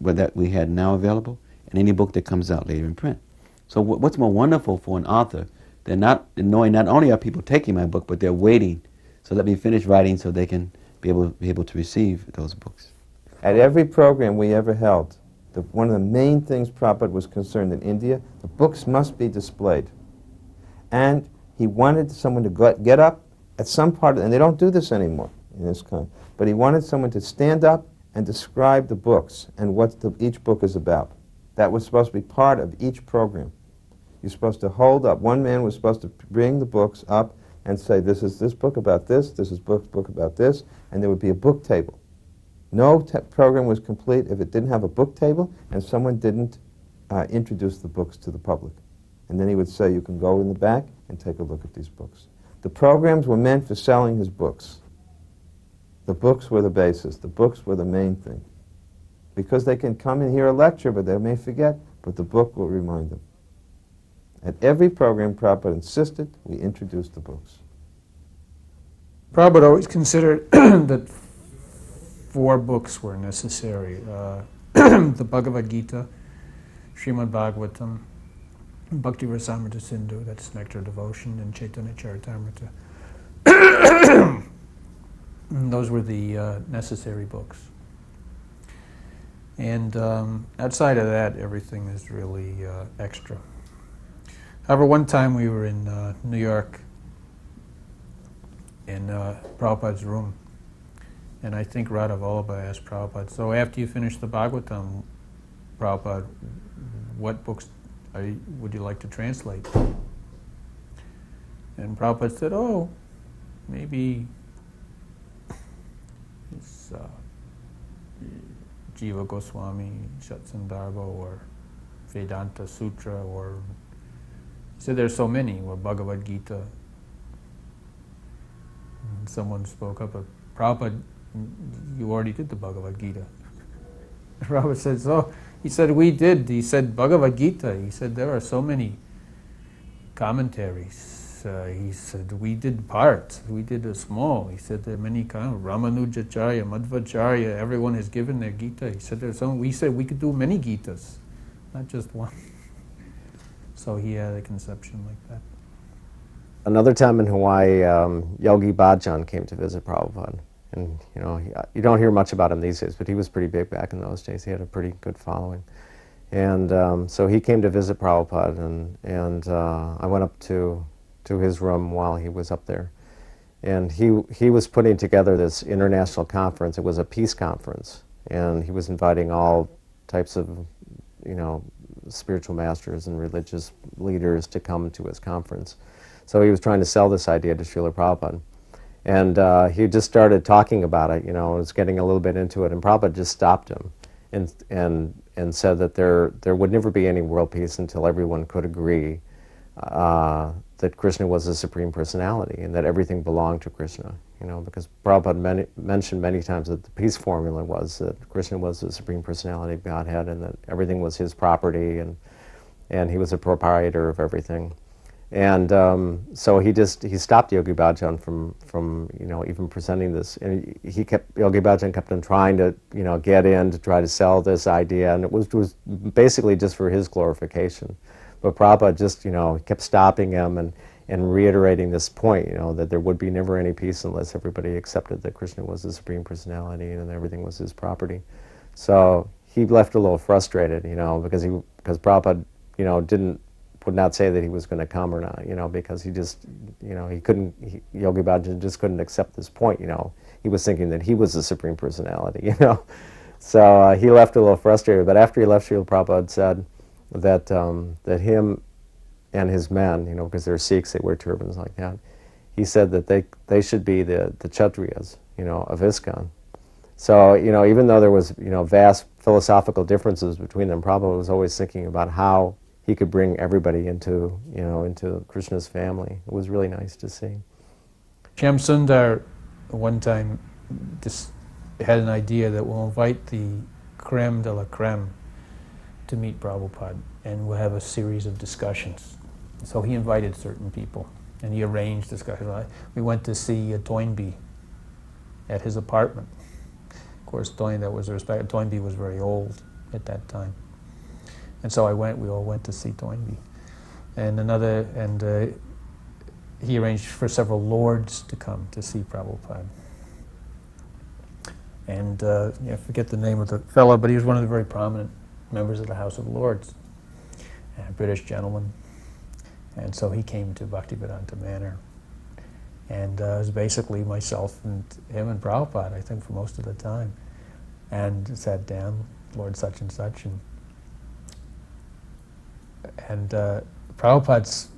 that we had now available, and any book that comes out later in print. So what's more wonderful for an author they're not knowing not only are people taking my book, but they're waiting. So let me finish writing so they can be able to receive those books. At every program we ever held, one of the main things Prabhupada was concerned in India, the books must be displayed. And he wanted someone to get up at some part, and they don't do this anymore in Iskcon, but he wanted someone to stand up and describe the books and what each book is about. That was supposed to be part of each program. You're supposed to hold up. One man was supposed to bring the books up and say, this is this book about this is book about this, and there would be a book table. No program was complete if it didn't have a book table and someone didn't introduce the books to the public. And then he would say, you can go in the back and take a look at these books. The programs were meant for selling his books. The books were the basis. The books were the main thing. Because they can come and hear a lecture, but they may forget, but the book will remind them. At every program, Prabhupada insisted we introduce the books. Prabhupada always considered that 4 books were necessary. The Bhagavad Gita, Srimad Bhagavatam, Bhakti Rasamrita Sindhu, that's Nectar Devotion, and Chaitanya Charitamrita. Those were the necessary books. And outside of that, everything is really extra. However, one time we were in New York in Prabhupada's room, and I think Radha Vallabha asked Prabhupada, so after you finish the Bhagavatam, Prabhupada, what books would you like to translate? And Prabhupada said, oh, maybe it's Jiva Goswami, Shatsandarbha, or Vedanta Sutra, or he said there's so many, or Bhagavad Gita. And someone spoke up, but Prabhupada, you already did the Bhagavad Gita. Prabhupada said, so, he said, we did. He said, Bhagavad Gita. He said, there are so many commentaries. He said, we did part. We did a small. He said, there are many Ramanujacharya, Madhvacharya, everyone has given their Gita. He said, there's some. We said we could do many Gitas, not just one. So he had a conception like that. Another time in Hawaii, Yogi Bhajan came to visit Prabhupada. And, you know, you don't hear much about him these days, but he was pretty big back in those days. He had a pretty good following. And so he came to visit Prabhupada, and I went up to his room while he was up there. And he was putting together this international conference. It was a peace conference. And he was inviting all types of, you know, spiritual masters and religious leaders to come to his conference. So he was trying to sell this idea to Srila Prabhupada. And he just started talking about it, you know, was getting a little bit into it, and Prabhupada just stopped him and said that there would never be any world peace until everyone could agree that Krishna was the Supreme Personality and that everything belonged to Krishna, you know, because Prabhupada mentioned many times that the peace formula was that Krishna was the Supreme Personality of Godhead and that everything was his property and he was a proprietor of everything. And so he stopped Yogi Bhajan from you know, even presenting this. And Yogi Bhajan kept on trying to, you know, get in to try to sell this idea, and it was basically just for his glorification. But Prabhupada just, you know, kept stopping him and reiterating this point, you know, that there would be never any peace unless everybody accepted that Krishna was the Supreme Personality and everything was his property. So he left a little frustrated, you know, because Prabhupada, you know, would not say that he was going to come or not, you know, because he just, you know, Yogi Bhajan just couldn't accept this point, you know. He was thinking that he was the Supreme Personality, you know. So he left a little frustrated, but after he left, Srila Prabhupada said that him and his men, you know, because they're Sikhs, they wear turbans like that, he said that they should be the Kshatriyas, you know, of Iskcon. So, you know, even though there was, you know, vast philosophical differences between them, Prabhupada was always thinking about how he could bring everybody into, you know, into Krishna's family. It was really nice to see. Shyam Sundar one time had an idea that we'll invite the creme de la creme to meet Prabhupada, and we'll have a series of discussions. So he invited certain people, and he arranged discussions. We went to see Toynbee at his apartment. Of course, Toynbee was very old at that time. And so we all went to see Toynbee. And he arranged for several lords to come to see Prabhupada. And I forget the name of the fellow, but he was one of the very prominent members of the House of Lords, a British gentleman. And so he came to Bhaktivedanta Manor. And it was basically myself and him and Prabhupada, I think, for most of the time. And sat down, Lord such and such. And Prabhupada's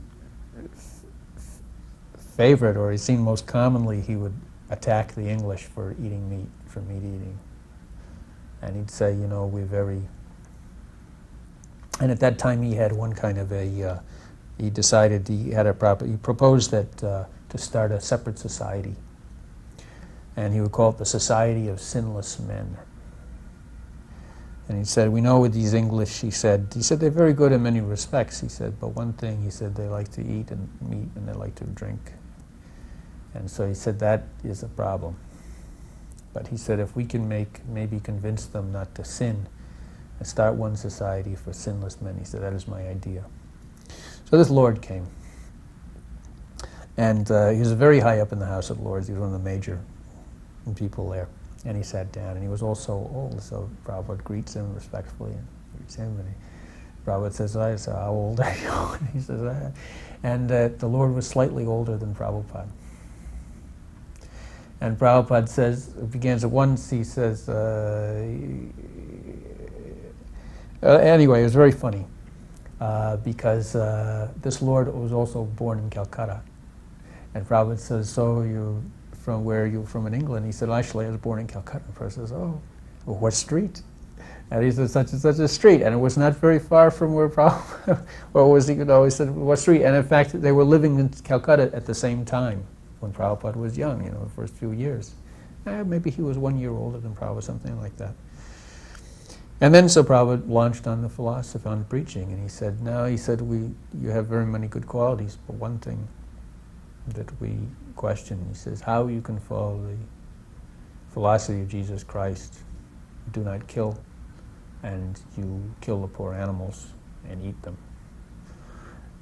favorite, or he's seen most commonly, he would attack the English for eating meat, for meat eating. And he'd say, you know, we're very... And at that time he had one kind of a... he decided he proposed that to start a separate society. And he would call it the Society of Sinless Men. And he said, we know with these English, he said they're very good in many respects, he said, but one thing, he said, they like to eat and meat and they like to drink. And so he said that is a problem. But he said if we can maybe convince them not to sin and start one society for sinless men, he said that is my idea. So this Lord came. And he was very high up in the House of Lords. He was one of the major people there. And he sat down, and he was also old, so Prabhupada greets him respectfully and greets him. And Prabhupada says, I said, how old are you? And he says, and the Lord was slightly older than Prabhupada. And Prabhupada says, begins at once, he says, anyway, it was very funny, because this Lord was also born in Calcutta. And Prabhupada says, so you... from where are you from in England? He said, actually, I was born in Calcutta. And the person says, oh, well, what street? And he said, such and such a street. And it was not very far from where Prabhupada, or was he, he said, what street? And in fact, they were living in Calcutta at the same time when Prabhupada was young, the first few years. Maybe he was 1 year older than Prabhupada, something like that. And then so Prabhupada launched on the philosophy, on preaching, and he said, no, he said, you have very many good qualities, but one thing that we question, he says, how you can follow the philosophy of Jesus Christ, do not kill, and you kill the poor animals and eat them.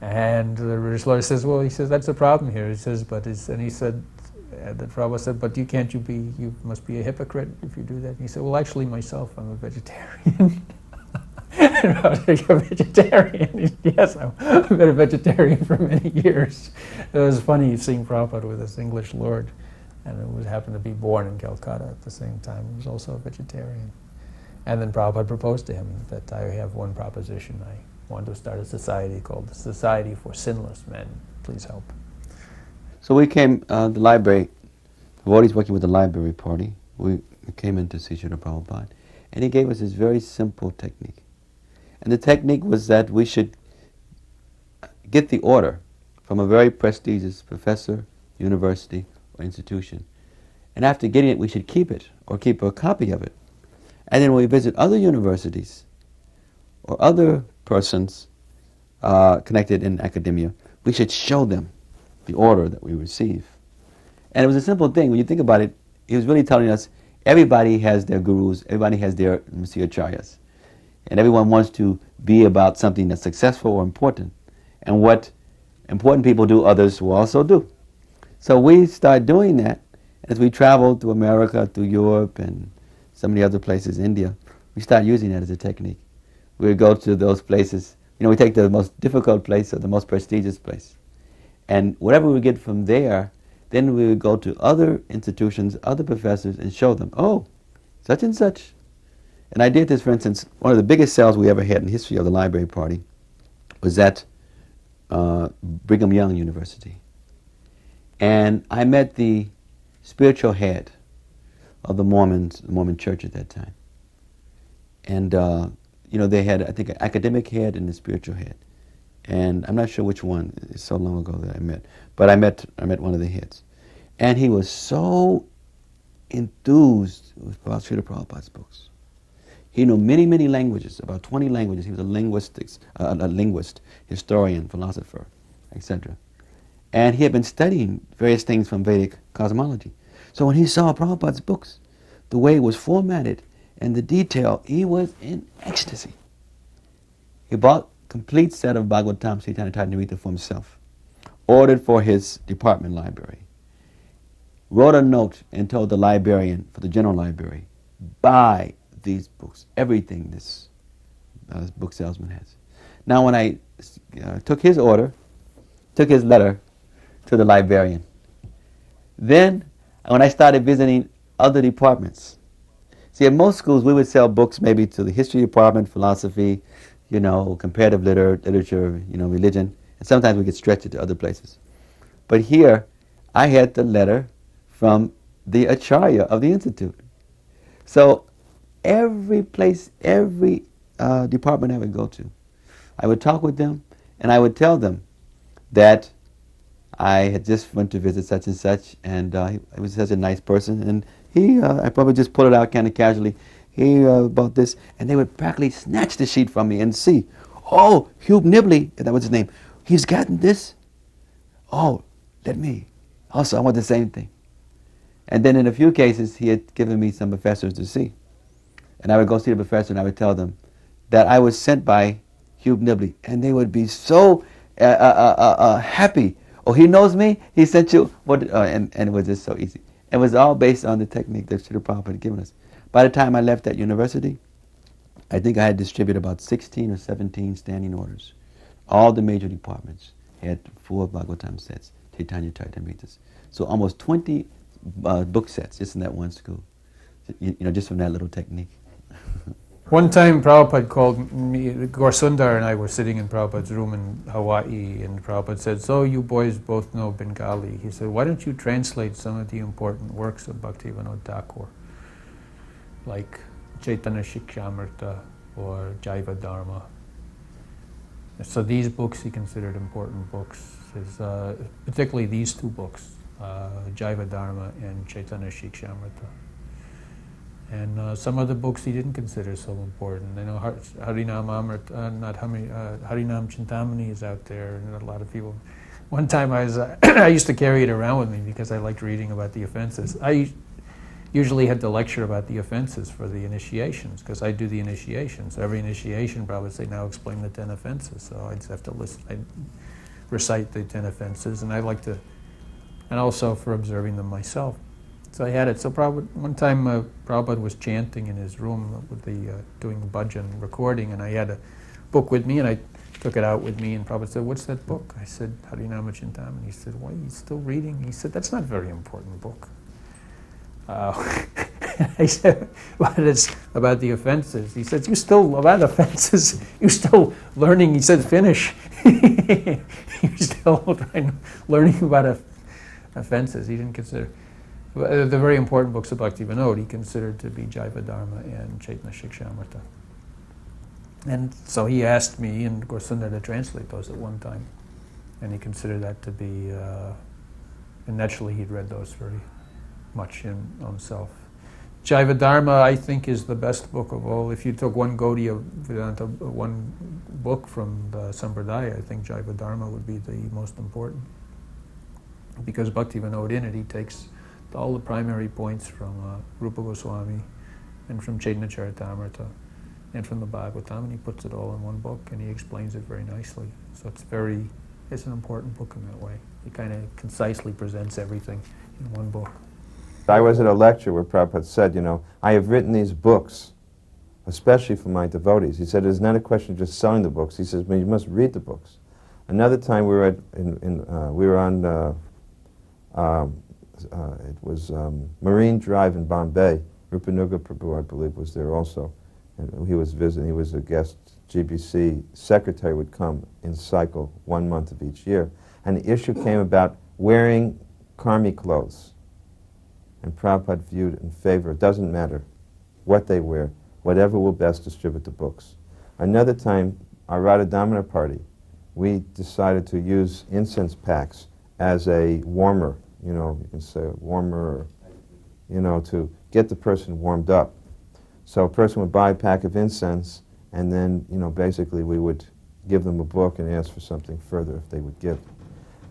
And the British lawyer says, well, he says, that's the problem here. He says, and he said, the Prabhupada said, but you must be a hypocrite if you do that. And he said, well, actually, myself, I'm a vegetarian. And I was like, a vegetarian? Yes, I've been a vegetarian for many years. It was funny seeing Prabhupada with this English lord, and it happened to be born in Calcutta at the same time. He was also a vegetarian. And then Prabhupada proposed to him that I have one proposition. I want to start a society called the Society for Sinless Men. Please help. So we came, the library, devotees working with the library party, we came in to see Srila Prabhupada, and he gave us this very simple technique. And the technique was that we should get the order from a very prestigious professor, university, or institution. And after getting it, we should keep it, or keep a copy of it. And then when we visit other universities, or other persons connected in academia, we should show them the order that we receive. And it was a simple thing. When you think about it, he was really telling us, everybody has their gurus, everybody has their Acharyas. And everyone wants to be about something that's successful or important. And what important people do, others will also do. So we start doing that. As we travel through America, through Europe, and some of the other places, India, we start using that as a technique. We go to those places. We take the most difficult place or the most prestigious place. And whatever we get from there, then we would go to other institutions, other professors, and show them, oh, such and such. And I did this, for instance, one of the biggest sales we ever had in the history of the library party was at Brigham Young University. And I met the spiritual head of the Mormon church at that time. And, they had, I think, an academic head and a spiritual head. And I'm not sure which one. It's so long ago that I met. But I met one of the heads. And he was so enthused with Srila Prabhupada's books. He knew many, many languages, about 20 languages. He was a linguist, historian, philosopher, etc. And he had been studying various things from Vedic cosmology. So when he saw Prabhupada's books, the way it was formatted and the detail, he was in ecstasy. He bought a complete set of Bhagavatam, Chaitanya Charitamrita for himself. ordered for his department library, wrote a note and told the librarian for the general library, buy these books, everything this book salesman has. Now when I took his order, took his letter to the librarian, then when I started visiting other departments, see, at most schools we would sell books maybe to the history department, philosophy, comparative literature, religion, and sometimes we could stretch it to other places. But here, I had the letter from the Acharya of the Institute. So every place, every department I would go to, I would talk with them, and I would tell them that I had just went to visit such and such, and he was such a nice person, and I probably just pulled it out kind of casually, about this, and they would practically snatch the sheet from me and see, oh, Hugh Nibley, that was his name, he's gotten this. Oh, let me. Also, I want the same thing. And then in a few cases, he had given me some professors to see. And I would go see the professor and I would tell them that I was sent by Hugh Nibley, and they would be so happy. Oh, he knows me? He sent you? And it was just so easy. It was all based on the technique that Srila Prabhupada had given us. By the time I left that university, I think I had distributed about 16 or 17 standing orders. All the major departments had 4 Bhagavatam sets, Chaitanya Charitamritas. So almost 20 book sets just in that one school, just from that little technique. One time Prabhupada called me, Gorsundar and I were sitting in Prabhupada's room in Hawaii, and Prabhupada said, so you boys both know Bengali. He said, why don't you translate some of the important works of Bhaktivinoda Thakur, like Chaitanya Shikshamrita or Jaiva Dharma. So these books he considered important books, particularly these 2 books, Jaiva Dharma and Chaitanya Shikshamrita. And some of the books he didn't consider so important. Harinam Chintamani is out there, and a lot of people. One time I used to carry it around with me because I liked reading about the offenses. I usually had to lecture about the offenses for the initiations, because I do the initiations. Every initiation probably say, now explain the 10 offenses. So I'd just have to I'd recite the 10 offenses, and I like to, and also for observing them myself. So I had it. So one time Prabhupada was chanting in his room with doing the bhajan recording, and I had a book with me, and I took it out with me, and Prabhupada said, what's that book? I said, Harinama Chintamani. He said, why are you still reading? He said, that's not a very important book. I said, well, it's about the offenses. He said, you still, about offenses, you're still learning. He said, finish. You're still learning about offenses. He didn't consider. The very important books of Bhaktivinoda he considered to be Jaiva Dharma and Chaitanya Shikshamrita. And so he asked me and Gorsundar to translate those at one time. And he considered that to be, and naturally he'd read those very much himself. Jaiva Dharma, I think, is the best book of all. If you took one Gaudiya Vedanta, one book from the Sampradaya, I think Jaiva Dharma would be the most important. Because Bhaktivinoda in it, he takes all the primary points from Rupa Goswami and from Chaitanya Charitamrita and from the Bhagavatam, and he puts it all in one book, and he explains it very nicely. So it's an important book in that way. He kind of concisely presents everything in one book. I was at a lecture where Prabhupada said, I have written these books, especially for my devotees. He said, it's not a question of just selling the books. He says, but you must read the books. Another time we were on it was Marine Drive in Bombay. Rupanuga Prabhu, I believe, was there also. And he was visiting. He was a guest. GBC secretary would come in cycle 1 month of each year. And the issue came about wearing karmi clothes. And Prabhupada viewed it in favor. It doesn't matter what they wear, whatever will best distribute the books. Another time, our Radha Damodar party, we decided to use incense packs as a warmer, you can say a warmer, to get the person warmed up. So a person would buy a pack of incense, and then, basically we would give them a book and ask for something further if they would give.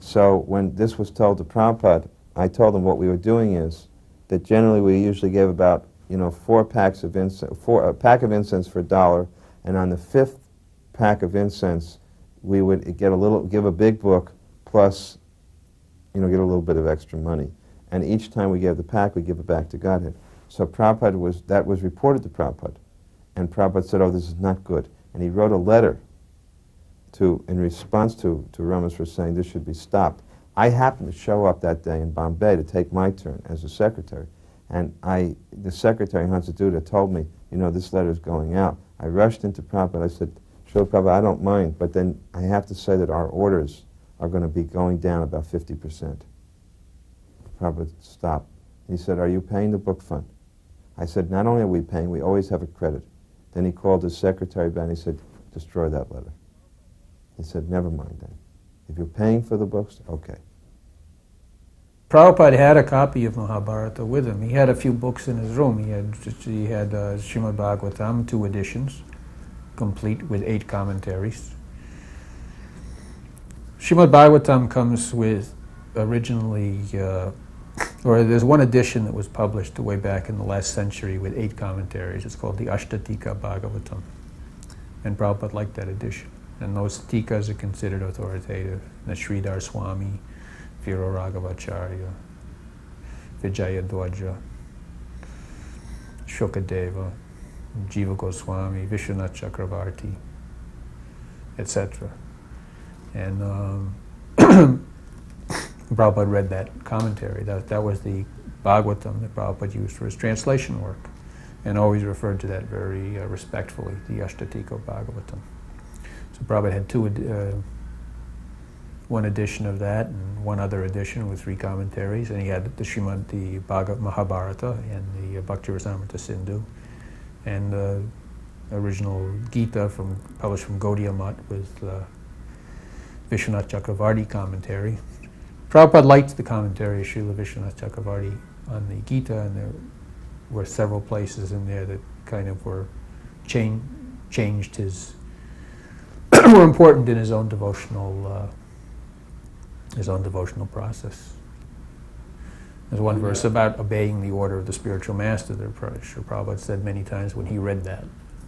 So when this was told to Prabhupada, I told them what we were doing is that generally we usually give about, 4 packs of incense, a pack of incense for $1, and on the 5th pack of incense, we would give a big book plus get a little bit of extra money. And each time we gave the pack, we give it back to Godhead. So Prabhupada that was reported to Prabhupada. And Prabhupada said, oh, this is not good. And he wrote a letter in response to Rameswar saying this should be stopped. I happened to show up that day in Bombay to take my turn as a secretary. And the secretary, Hansa Duda, told me, this letter is going out. I rushed into Prabhupada. I said, Srila Prabhupada, I don't mind, but then I have to say that our orders are going to be going down about 50%. Prabhupada stopped. He said, are you paying the book fund? I said, not only are we paying, we always have a credit. Then he called his secretary back and he said, destroy that letter. He said, never mind then. If you're paying for the books, okay. Prabhupada had a copy of Mahabharata with him. He had a few books in his room. He had Srimad Bhagavatam, 2 editions, complete with 8 commentaries. Srimad Bhagavatam comes with originally, or there's one edition that was published way back in the last century with 8 commentaries. It's called the Ashtatika Bhagavatam. And Prabhupada liked that edition. And those tikas are considered authoritative. The Sridhar Swami, Vira Raghavacharya, Vijayadwaja, Shukadeva, Jiva Goswami, Vishwanath Chakravarti, etc. And Prabhupada read that commentary. That was the Bhagavatam that Prabhupada used for his translation work, and always referred to that very respectfully, the Ashtatika Bhagavatam. So Prabhupada had one edition of that and one other edition with 3 commentaries, and he had the Mahabharata and the Bhakti Rasamrita Sindhu, and the original Gita published from Gaudiya Math with Vishwanath Chakravarti commentary. Prabhupada liked the commentary of Srila Vishwanath Chakravarti on the Gita, and there were several places in there that kind of changed his were important in his own devotional process. There's one verse about obeying the order of the spiritual master that Prabhupada said many times when he read that.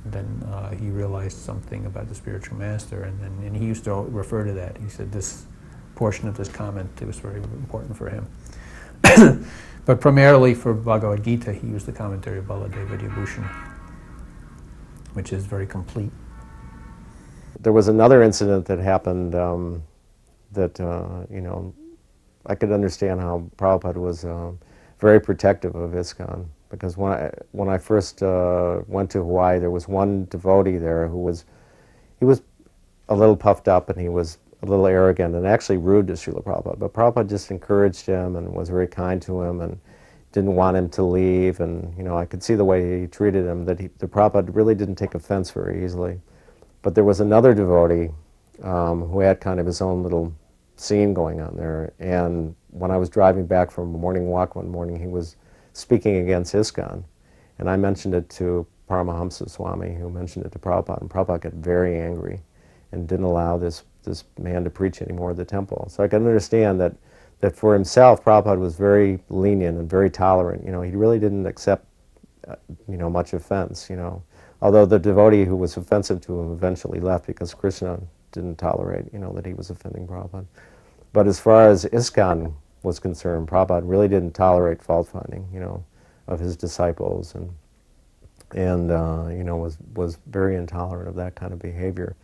Then he realized something about the spiritual master, and he used to refer to that. He said this portion of this comment, it was very important for him. But primarily for Bhagavad Gita, he used the commentary of Baladeva Bhushan, which is very complete. There was another incident that happened that, I could understand how Prabhupada was very protective of Iskcon, because when I first went to Hawaii, there was one devotee there who was a little puffed up, and he was a little arrogant and actually rude to Srila Prabhupada. But Prabhupada just encouraged him and was very kind to him and didn't want him to leave. And I could see the way he treated him, that the Prabhupada really didn't take offense very easily. But there was another devotee who had kind of his own little scene going on there. And when I was driving back from a morning walk one morning, he was speaking against Iskcon. And I mentioned it to Paramahamsa Swami, who mentioned it to Prabhupada. And Prabhupada got very angry and didn't allow this man to preach anymore at the temple. So I can understand that for himself, Prabhupada was very lenient and very tolerant. He really didn't accept, much offense, Although the devotee who was offensive to him eventually left because Krishna didn't tolerate, that he was offending Prabhupada. But as far as Iskcon was concerned, Prabhupada really didn't tolerate fault-finding, of his disciples, and was very intolerant of that kind of behavior.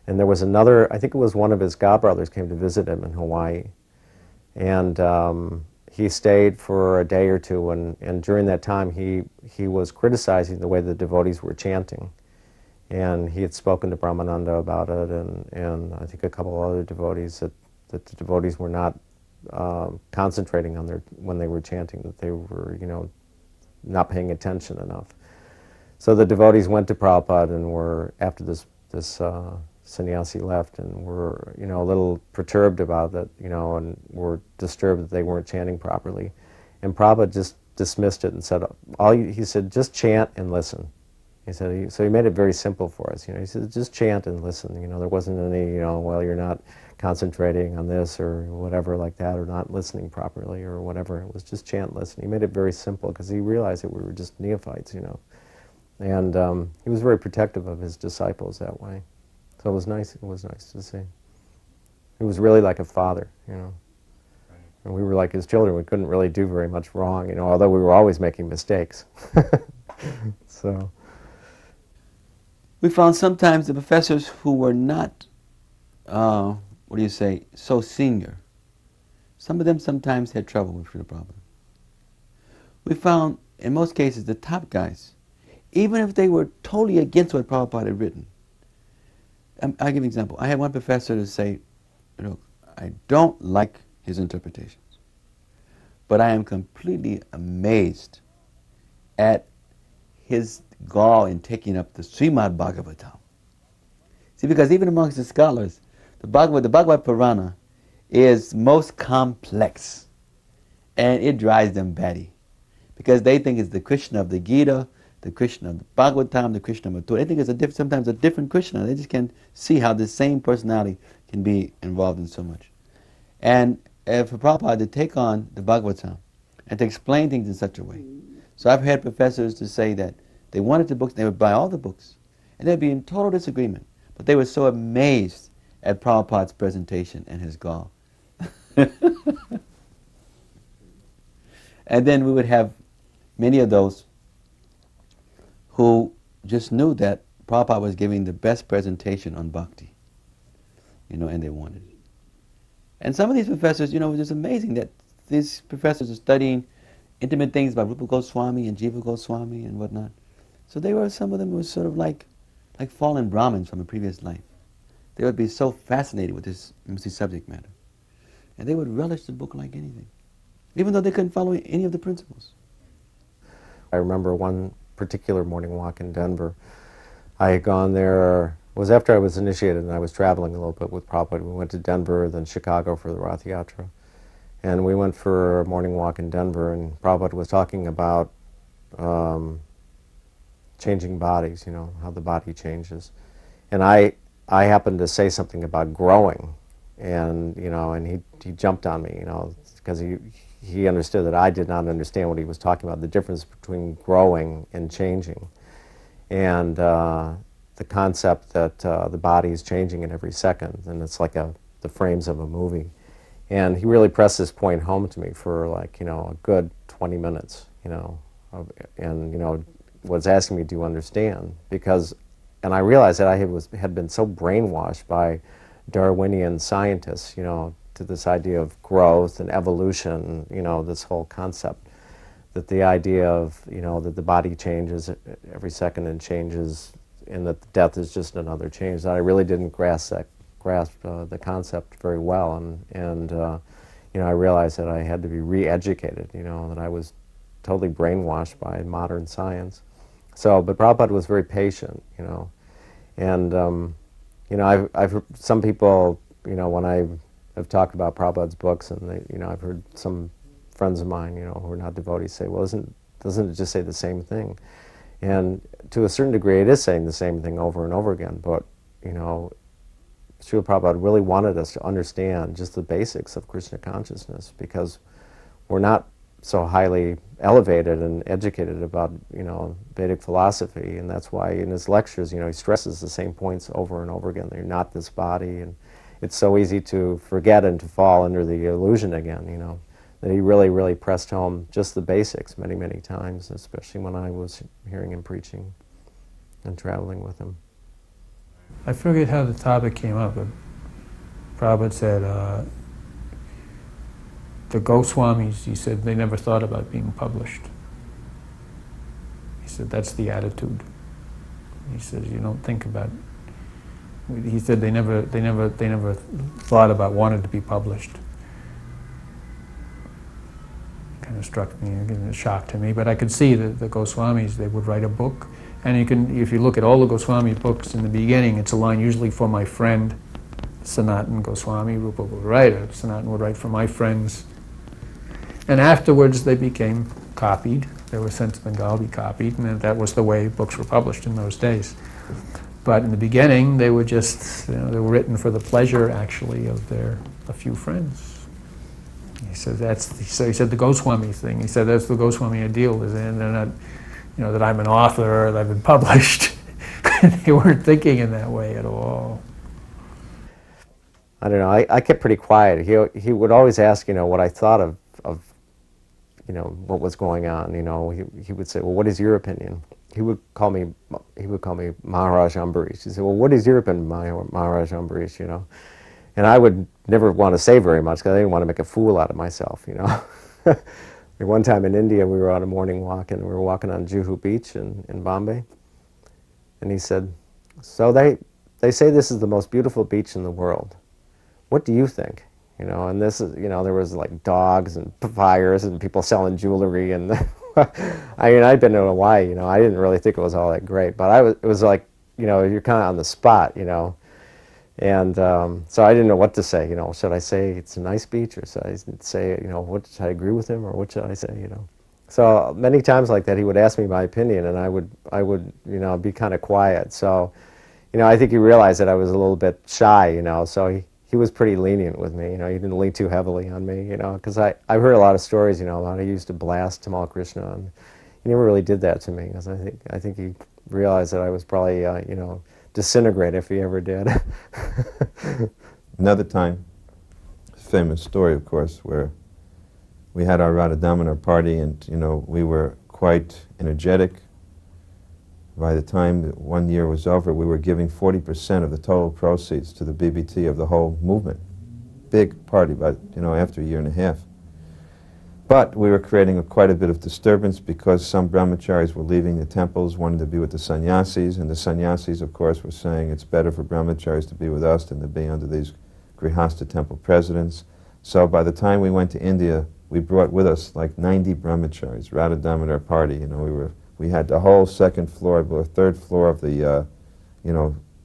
And there was another, I think it was one of his godbrothers came to visit him in Hawaii, and he stayed for a day or two, and during that time he was criticizing the way the devotees were chanting. And he had spoken to Brahmananda about it, and I think a couple of other devotees, that the devotees were not concentrating on when they were chanting, that they were, not paying attention enough. So the devotees went to Prabhupada and were, after this sannyasi left, and were, a little perturbed about it, and were disturbed that they weren't chanting properly. And Prabhupada just dismissed it and said, he said, just chant and listen. He said, so he made it very simple for us. He said, just chant and listen. There wasn't any, well, you're not concentrating on this or whatever like that, or not listening properly or whatever. It was just chant and listen. He made it very simple because he realized that we were just neophytes, And he was very protective of his disciples that way. So it was nice. It was nice to see. He was really like a father, And we were like his children. We couldn't really do very much wrong, you know, although we were always making mistakes. So we found sometimes the professors who were not, so senior, some of them sometimes had trouble with Srila Prabhupada. We found, in most cases, the top guys, even if they were totally against what Prabhupada had written. I'll give you an example. I had one professor to say, look, I don't like his interpretations, but I am completely amazed at his gall in taking up the Srimad Bhagavatam. See, because even amongst the scholars, the Bhagavad Purana is most complex, and it drives them batty, because they think it's the Krishna of the Gita, the Krishna of the Bhagavatam, the Krishna of Mathura. They think it's sometimes a different Krishna. They just can't see how the same personality can be involved in so much. And for Prabhupada to take on the Bhagavatam and to explain things in such a way. So I've had professors to say that they wanted the books, they would buy all the books, and they'd be in total disagreement. But they were so amazed at Prabhupada's presentation and his gall. And then we would have many of those who just knew that Prabhupada was giving the best presentation on bhakti, and they wanted it. And some of these professors, it was just amazing that these professors are studying intimate things about Rupa Goswami and Jiva Goswami and whatnot. So some of them were sort of like fallen Brahmins from a previous life. They would be so fascinated with this subject matter. And they would relish the book like anything, even though they couldn't follow any of the principles. I remember one particular morning walk in Denver. I had gone there, it was after I was initiated, and I was traveling a little bit with Prabhupada. We went to Denver, then Chicago for the Rath Yatra. And we went for a morning walk in Denver, and Prabhupada was talking about changing bodies, how the body changes. And I happened to say something about growing, and he jumped on me, because he understood that I did not understand what he was talking about, the difference between growing and changing, and the concept that the body is changing in every second, and it's like the frames of a movie. And he really pressed this point home to me for a good 20 minutes, and was asking me, do you understand? And I realized that I had been so brainwashed by Darwinian scientists, to this idea of growth and evolution, this whole concept, that the idea of, that the body changes every second and changes, and that death is just another change. That I really didn't grasp the concept very well, and I realized that I had to be re-educated, that I was totally brainwashed by modern science. But Prabhupada was very patient, and I've heard some people, when I've talked about Prabhupada's books, and I've heard some friends of mine, who are not devotees, say, well, doesn't it just say the same thing? And to a certain degree, it is saying the same thing over and over again. But Srila Prabhupada really wanted us to understand just the basics of Krishna consciousness, because we're not so highly elevated and educated about Vedic philosophy, and that's why in his lectures, he stresses the same points over and over again. You're not this body, and it's so easy to forget and to fall under the illusion again, that he really, really pressed home just the basics many, many times, especially when I was hearing him preaching and traveling with him. I forget how the topic came up, but Prabhupada said the Goswamis, he said, they never thought about being published. He said, that's the attitude. He says, you don't think about it. He said they never thought about wanting to be published. Kind of struck me, a shock to me, but I could see that the Goswamis, they would write a book, and if you look at all the Goswami books in the beginning, it's a line usually for my friend Sanatan Goswami. Rupa would write it. Sanatan would write for my friends. And afterwards they became copied. They were sent to Bengal to be copied, and that was the way books were published in those days. But in the beginning, they were just, they were written for the pleasure, actually, of a few friends. He said he said the Goswami thing. He said that's the Goswami ideal, is they're not, that I'm an author, that I've been published. They weren't thinking in that way at all. I don't know, I kept pretty quiet. He would always ask, what I thought of what was going on. He would say, well, what is your opinion? He would call me Maharaj Ambarish. He said, well, what is your opinion, Maharaj Ambarish? And I would never want to say very much because I didn't want to make a fool out of myself. One time in India, we were on a morning walk, and we were walking on Juhu Beach in Bombay. And he said, so they say this is the most beautiful beach in the world. What do you think? And this is, there was like dogs and fires and people selling jewelry, and I'd been in Hawaii, I didn't really think it was all that great, but it was like, you're kind of on the spot, and so I didn't know what to say, should I say it's a nice beach, or should I say, should I agree with him, or what should I say, So many times like that, he would ask me my opinion, and I would, be kind of quiet. So, I think he realized that I was a little bit shy, so he was pretty lenient with me, he didn't lean too heavily on me, because I've heard a lot of stories, about he used to blast Tamal Krishna, and he never really did that to me, because I think he realized that I was probably, disintegrate if he ever did. Another time, famous story, of course, where we had our Radha Damodar party, and we were quite energetic. By the time 1 year was over, we were giving 40% of the total proceeds to the BBT of the whole movement. Big party, but after a year and a half. But we were creating quite a bit of disturbance because some brahmacharis were leaving the temples, wanting to be with the sannyasis, and the sannyasis, of course, were saying it's better for brahmacharis to be with us than to be under these grihasta temple presidents. So by the time we went to India, we brought with us like 90 brahmacharis, Radha Damodar party. We had the whole second floor, or third floor of the,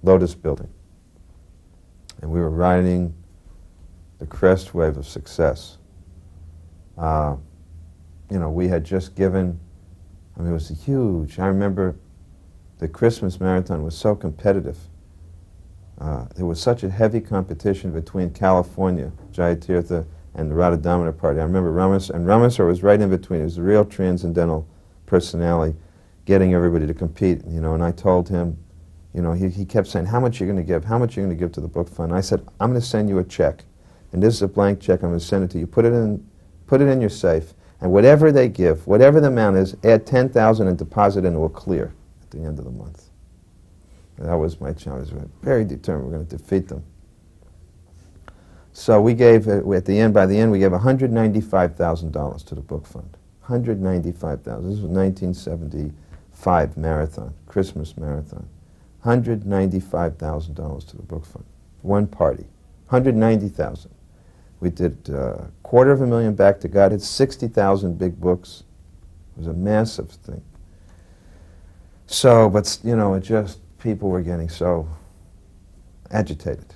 Lotus building. And we were riding the crest wave of success. We had just given, it was huge. I remember the Christmas marathon was so competitive. There was such a heavy competition between California, Jaya Tirtha, and the Radha Damodar party. I remember Ramaswamy was right in between. He was a real transcendental personality, getting everybody to compete, and I told him, he kept saying, how much are you going to give? How much are you going to give to the book fund? I said, I'm going to send you a check, and this is a blank check. I'm going to send it to you. Put it in your safe, and whatever they give, whatever the amount is, add 10,000 and deposit into a clear at the end of the month. And that was my challenge. I was very determined we're going to defeat them. So we gave, by the end, we gave $195,000 to the book fund. $195,000. This was 1975 marathon, Christmas marathon. $195,000 to the book fund. One party. $190,000. We did $250,000 back to God. It's 60,000 big books. It was a massive thing. So, but it just, people were getting so agitated.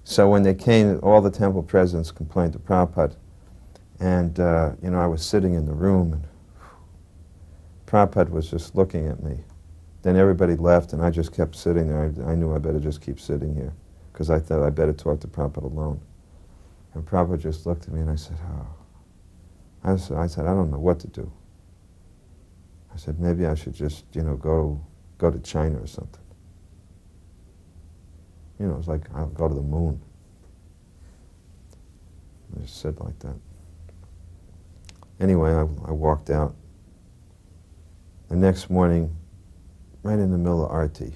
So when they came, all the temple presidents complained to Prabhupada, and I was sitting in the room, and Prabhupada was just looking at me. Then everybody left, and I just kept sitting there. I knew I better just keep sitting here, because I thought I better talk to Prabhupada alone. And Prabhupada just looked at me, and I said, I said, I don't know what to do. I said, maybe I should just, go to China or something. It's like, I'll go to the moon. I just said like that. Anyway, I walked out. The next morning, right in the middle of Arti,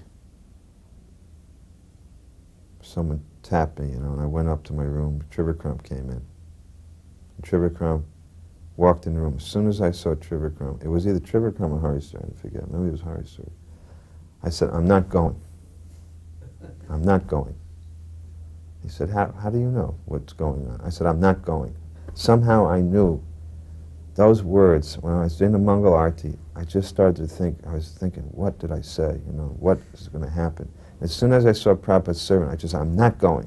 someone tapped me, and I went up to my room. Trivikram came in. And Trivikram walked in the room. As soon as I saw Trivikram, it was either Trivikram or Harisuri, I forget. Maybe it was Harisuri. I said, I'm not going. I'm not going. He said, how do you know what's going on? I said, I'm not going. Somehow I knew those words, when I was in the Mangal Arti, I just started to think, I was thinking, what did I say? What is going to happen? As soon as I saw Prabhupada's servant, I just said, I'm not going.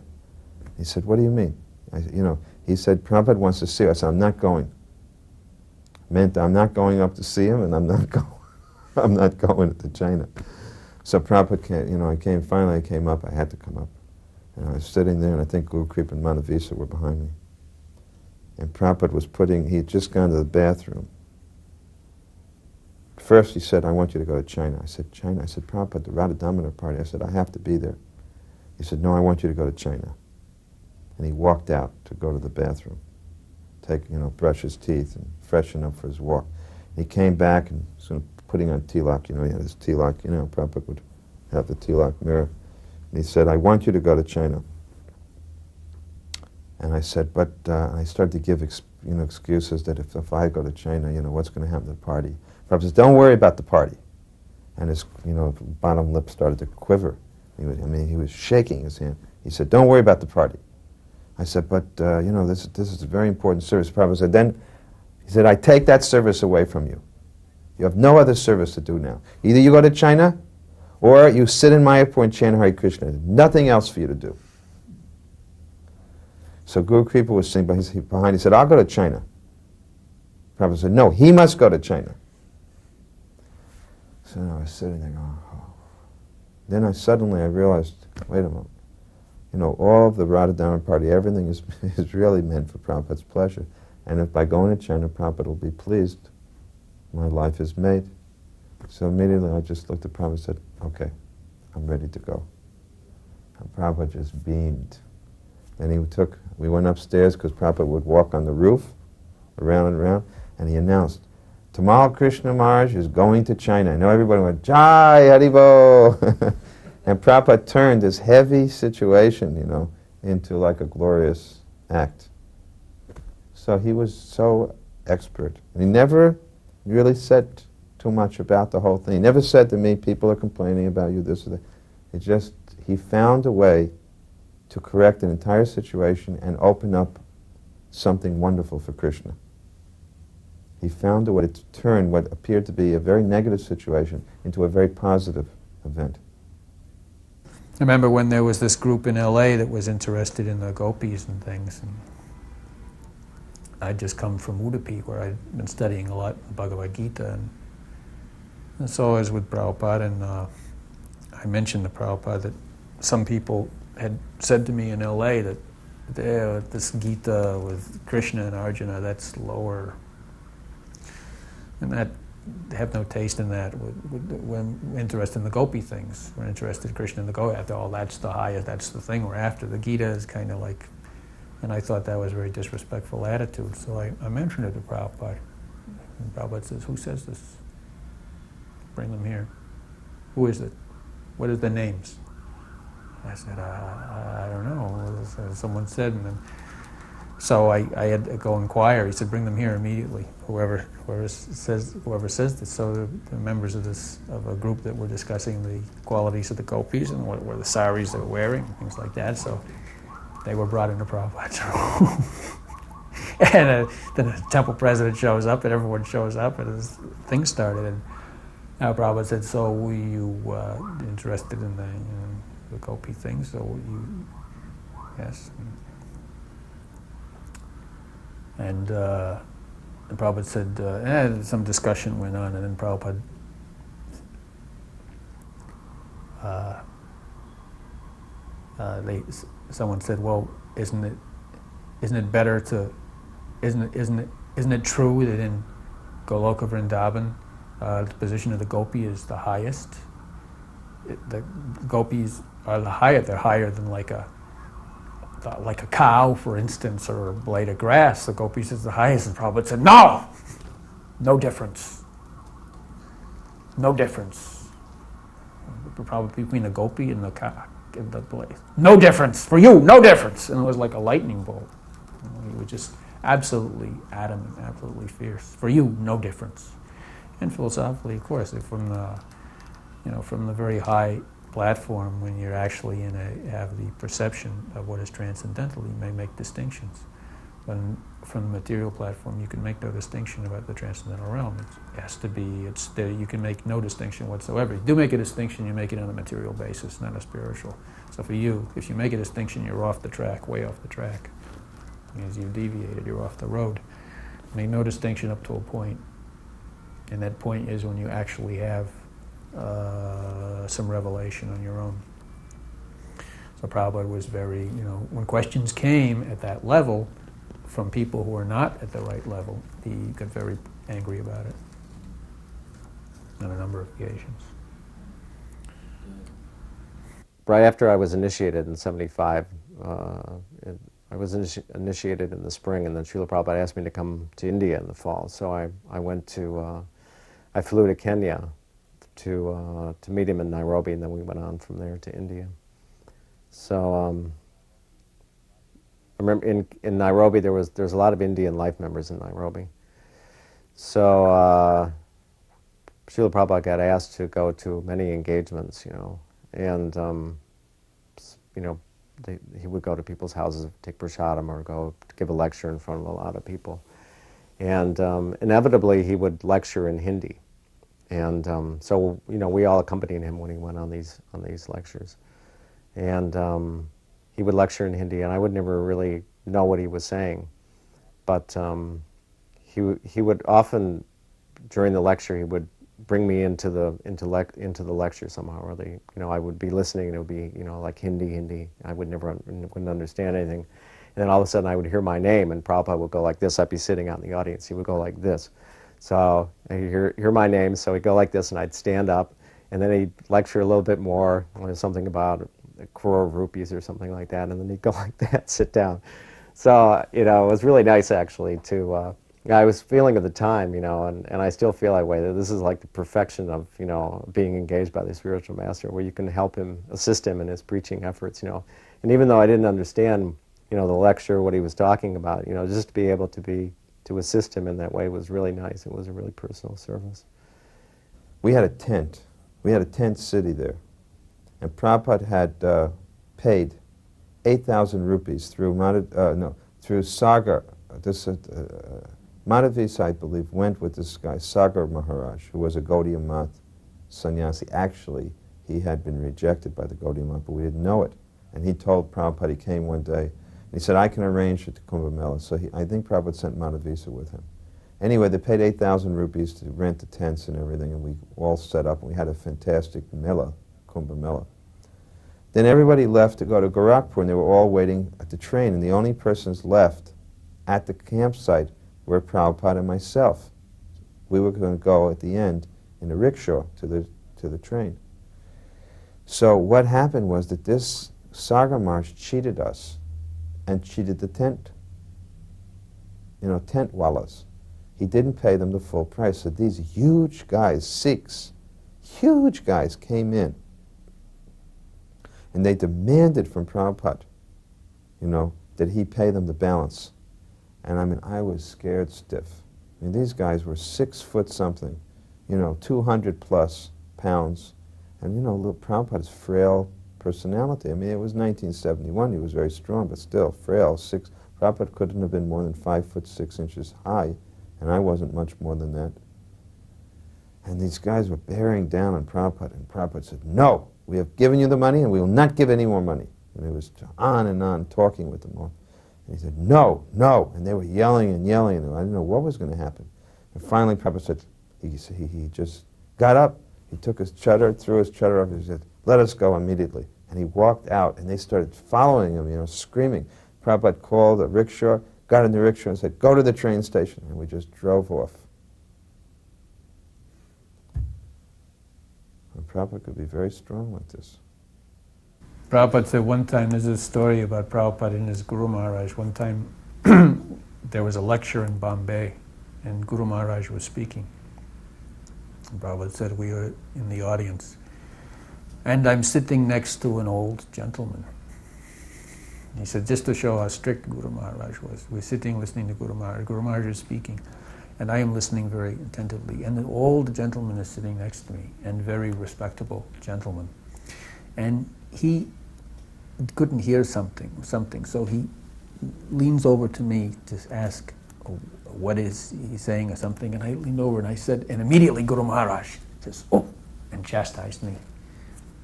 He said, what do you mean? He said, Prabhupada wants to see you. I said, I'm not going. Meant I'm not going up to see him, and I'm not going to China. So Prabhupada finally I came up, I had to come up. And I was sitting there, and I think Guru Kripa and Madhavisa were behind me. And Prabhupada he had just gone to the bathroom. First he said, I want you to go to China. I said, China? I said, Prabhupada, the Radha Damodar party. I said, I have to be there. He said, no, I want you to go to China. and he walked out to go to the bathroom, brush his teeth and freshen up for his walk. He came back and sort of putting on tilak, he had his tilak, Prabhupada would have the tilak mirror. And he said, I want you to go to China. And I said, but I started to give excuses that if I go to China, what's going to happen to the party? Prabhupada says, don't worry about the party. And his bottom lip started to quiver. He was shaking his hand. He said, don't worry about the party. I said, but this is a very important service. Prabhupada said, then he said, I take that service away from you. You have no other service to do now. Either you go to China, or you sit in Mayapur and chant Hare Krishna. There's nothing else for you to do. So Guru Kripa was sitting behind. He said, I'll go to China. Prabhupada said, no, he must go to China. So I was sitting there going, oh. Then I realized, wait a moment. All of the Radha Dharma party, everything is really meant for Prabhupada's pleasure. And if by going to China, Prabhupada will be pleased, my life is made. So immediately I just looked at Prabhupada and said, okay, I'm ready to go. And Prabhupada just beamed. Then we went upstairs because Prabhupada would walk on the roof, around and around, and he announced, Tamal Krishna Maharaj is going to China. I know everybody went, Jai Haribo! And Prabhupada turned this heavy situation, into like a glorious act. So he was so expert. And he never really said too much about the whole thing. He never said to me, people are complaining about you, this or that. He found a way to correct an entire situation and open up something wonderful for Krishna. He found a way to turn what appeared to be a very negative situation into a very positive event. I remember when there was this group in LA that was interested in the gopis and things. And I'd just come from Udupi, where I'd been studying a lot Bhagavad Gita. And so I was with Prabhupada, and I mentioned to Prabhupada that some people had said to me in LA that this Gita with Krishna and Arjuna, that's lower. And that they have no taste in that. We're interested in the gopi things. We're interested in Krishna and the gopi. After all, that's the highest, that's the thing we're after. The Gita is kind of like, and I thought that was a very disrespectful attitude. So I mentioned it to Prabhupada. And Prabhupada says, who says this? Bring them here. Who is it? What are the names? I said, I don't know. Someone said, and then, so I had to go inquire. He said, bring them here immediately. Whoever says this. So the members of a group that were discussing the qualities of the gopis and what were the saris they were wearing, and things like that. So they were brought into Prabhupada's room. And then the temple president shows up, and everyone shows up, and this thing started. And now Prabhupada said, so were you interested in the gopi thing? So you, yes. And Prabhupada said, some discussion went on, and then Prabhupada someone said, well, isn't it true that in Goloka Vrindavan the position of the gopi is the highest? The gopis are the higher. They're higher than like a cow, for instance, or a blade of grass. The gopis is the highest. And Prabhupada said, no difference. No difference. Probably between the gopi and the cow, and the blade. No difference. For you, no difference. And it was like a lightning bolt. He was just absolutely adamant, absolutely fierce. For you, no difference. And philosophically, of course, from the very high platform, when you're actually have the perception of what is transcendental, you may make distinctions. But from the material platform, you can make no distinction about the transcendental realm. It has to be, you can make no distinction whatsoever. You do make a distinction, you make it on a material basis, not a spiritual. So for you, if you make a distinction, you're off the track, way off the track. Because you've deviated, you're off the road. Make no distinction up to a point. And that point is when you actually have some revelation on your own. So Prabhupada was very, when questions came at that level from people who are not at the right level, he got very angry about it on a number of occasions. Right after I was initiated in '75, I was initiated in the spring, and then Srila Prabhupada asked me to come to India in the fall. So I went to, I flew to Kenya to meet him in Nairobi, and then we went on from there to India. So I remember in Nairobi there's a lot of Indian life members in Nairobi. So Srila Prabhupada got asked to go to many engagements, and he would go to people's houses, take prasadam, or go to give a lecture in front of a lot of people. And inevitably he would lecture in Hindi. And so we all accompanied him when he went on these lectures. And he would lecture in Hindi, and I would never really know what he was saying. But he would often, during the lecture, he would bring me into the lecture somehow, or I would be listening, and it would be like Hindi. I wouldn't understand anything, and then all of a sudden I would hear my name, and Prabhupada would go like this. I'd be sitting out in the audience. He would go like this. So I hear my name, so he'd go like this, and I'd stand up, and then he'd lecture a little bit more, something about a crore of rupees or something like that, and then he'd go like that, sit down. So it was really nice actually to. I was feeling at the time, and I still feel that way, that this is like the perfection of, being engaged by the spiritual master, where you can help him, assist him in his preaching efforts, And even though I didn't understand, the lecture, what he was talking about, just to be able to assist him in that way was really nice. It was a really personal service. We had a tent. We had a tent city there. And Prabhupada had paid 8,000 rupees through Sagar. Madhavisa, I believe, went with this guy, Sagar Maharaj, who was a Gaudiya Math sannyasi. Actually, he had been rejected by the Gaudiya Math, but we didn't know it. And he told Prabhupada, he came one day, and he said, I can arrange it to Kumbh Mela. So I think Prabhupada sent Madhavisa with him. Anyway, they paid 8,000 rupees to rent the tents and everything, and we all set up, and we had a fantastic Mela, Kumbh Mela. Then everybody left to go to Gorakhpur, and they were all waiting at the train, and the only persons left at the campsite were Prabhupada and myself. We were going to go at the end in a rickshaw to the train. So what happened was that this Sagar Maharaj cheated us and cheated the tent. Tent wallahs. He didn't pay them the full price. So these huge guys, Sikhs, huge guys came in, and they demanded from Prabhupada, that he pay them the balance. And I was scared stiff. These guys were 6 foot something, 200 plus pounds. And, little Prabhupada's frail personality. It was 1971, he was very strong, but still frail. Prabhupada couldn't have been more than 5'6" high, and I wasn't much more than that. And these guys were bearing down on Prabhupada, and Prabhupada said, no, we have given you the money, and we will not give any more money. And he was on and on talking with them all. And he said, no, no. And they were yelling and yelling, and I didn't know what was going to happen. And finally, Prabhupada said, he just got up. He took his chadar, threw his chadar up, and he said, let us go immediately. And he walked out, and they started following him, screaming. Prabhupada called a rickshaw, got in the rickshaw and said, go to the train station. And we just drove off. And Prabhupada could be very strong like this. Prabhupada said one time, there's a story about Prabhupada and his Guru Maharaj. One time there was a lecture in Bombay, and Guru Maharaj was speaking. And Prabhupada said, we were in the audience, and I'm sitting next to an old gentleman. He said, just to show how strict Guru Maharaj was, we're sitting listening to Guru Maharaj. Guru Maharaj is speaking, and I am listening very attentively. And the old gentleman is sitting next to me, and very respectable gentleman. And he couldn't hear something, so he leans over to me to ask, what is he saying or something, and I leaned over and I said, and immediately Guru Maharaj says, oh, and chastised me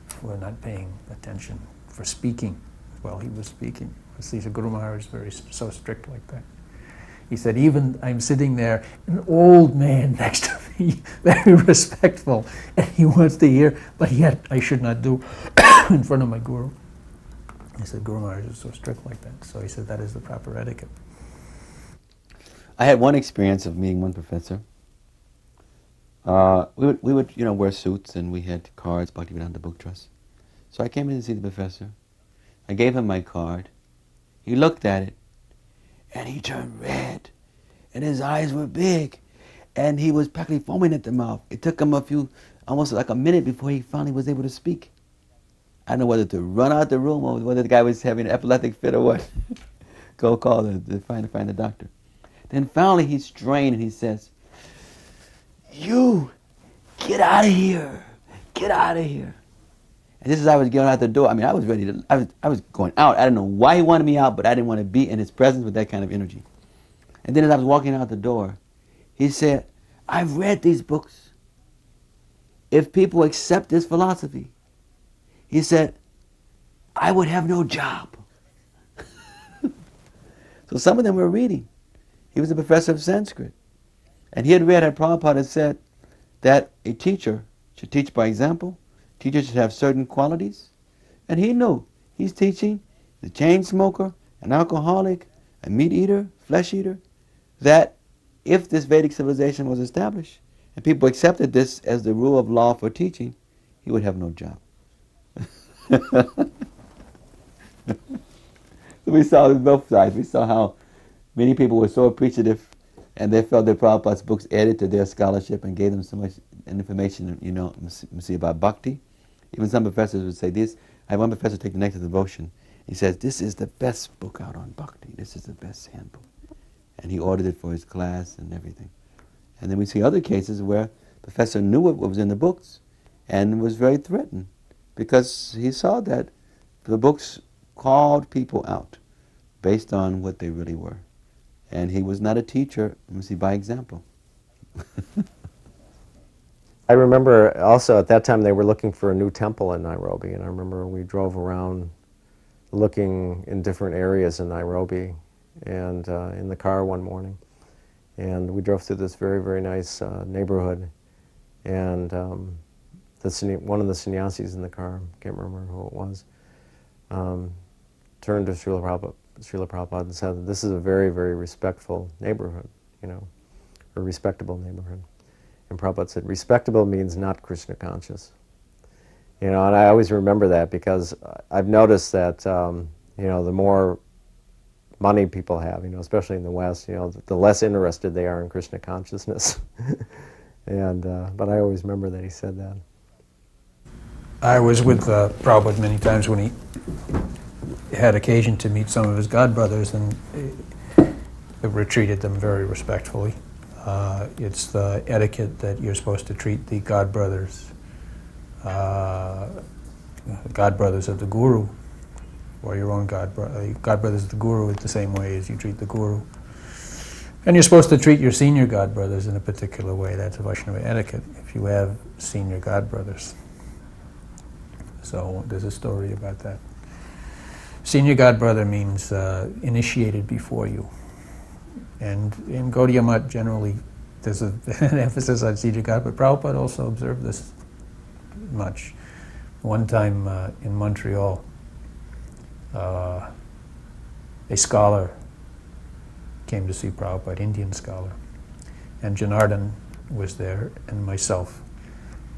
for not paying attention, for speaking while he was speaking. See, so Guru Maharaj is so strict like that. He said, even I'm sitting there, an old man next to me, very respectful, and he wants to hear, but yet I should not do in front of my Guru. He said, Guru Maharaj is so strict like that. So he said, that is the proper etiquette. I had one experience of meeting one professor. We would wear suits, and we had cards, Bhaktivedanta Book Trust. So I came in to see the professor. I gave him my card. He looked at it, and he turned red, and his eyes were big, and he was practically foaming at the mouth. It took him almost like a minute before he finally was able to speak. I don't know whether to run out the room or whether the guy was having an epileptic fit or what. Go call find the doctor. Then finally he strained and he says, "You, get out of here. Get out of here." And just as I was getting out the door, I mean, I was ready to, I was going out. I don't know why he wanted me out, but I didn't want to be in his presence with that kind of energy. And then as I was walking out the door, he said, "I've read these books. If people accept this philosophy," he said, "I would have no job." So some of them were reading. He was a professor of Sanskrit. And he had read how Prabhupada said that a teacher should teach by example. Teachers should have certain qualities. And he knew. He's teaching the chain smoker, an alcoholic, a meat eater, flesh eater, that if this Vedic civilization was established and people accepted this as the rule of law for teaching, he would have no job. We saw both sides. We saw how many people were so appreciative and they felt that Prabhupada's books added to their scholarship and gave them so much information, see about bhakti. Even some professors would say this. I had one professor take the Nectar Devotion. He says, "This is the best book out on bhakti. This is the best handbook." And he ordered it for his class and everything. And then we see other cases where the professor knew what was in the books and was very threatened because he saw that the books called people out based on what they really were. And he was not a teacher, by example. I remember also at that time they were looking for a new temple in Nairobi, and I remember we drove around looking in different areas in Nairobi and in the car one morning. And we drove through this very, very nice neighborhood, and one of the sannyasis in the car, can't remember who it was, turned to Srila Prabhupada and said that this is a very, very respectful neighborhood, a respectable neighborhood. And Prabhupada said, respectable means not Krishna conscious. And I always remember that because I've noticed that, the more money people have, especially in the West, the less interested they are in Krishna consciousness. But I always remember that he said that. I was with Prabhupada many times when he had occasion to meet some of his godbrothers, and he treated them very respectfully. It's the etiquette that you're supposed to treat the godbrothers of the Guru, or your own godbrothers of the Guru, in the same way as you treat the Guru. And you're supposed to treat your senior godbrothers in a particular way. That's a Vaishnava etiquette, if you have senior godbrothers. So there's a story about that. Senior godbrother means initiated before you. And in Gaudiya Math, generally, there's an emphasis on senior god, but Prabhupada also observed this much. One time in Montreal, a scholar came to see Prabhupada, Indian scholar, and Janardhan was there, and myself.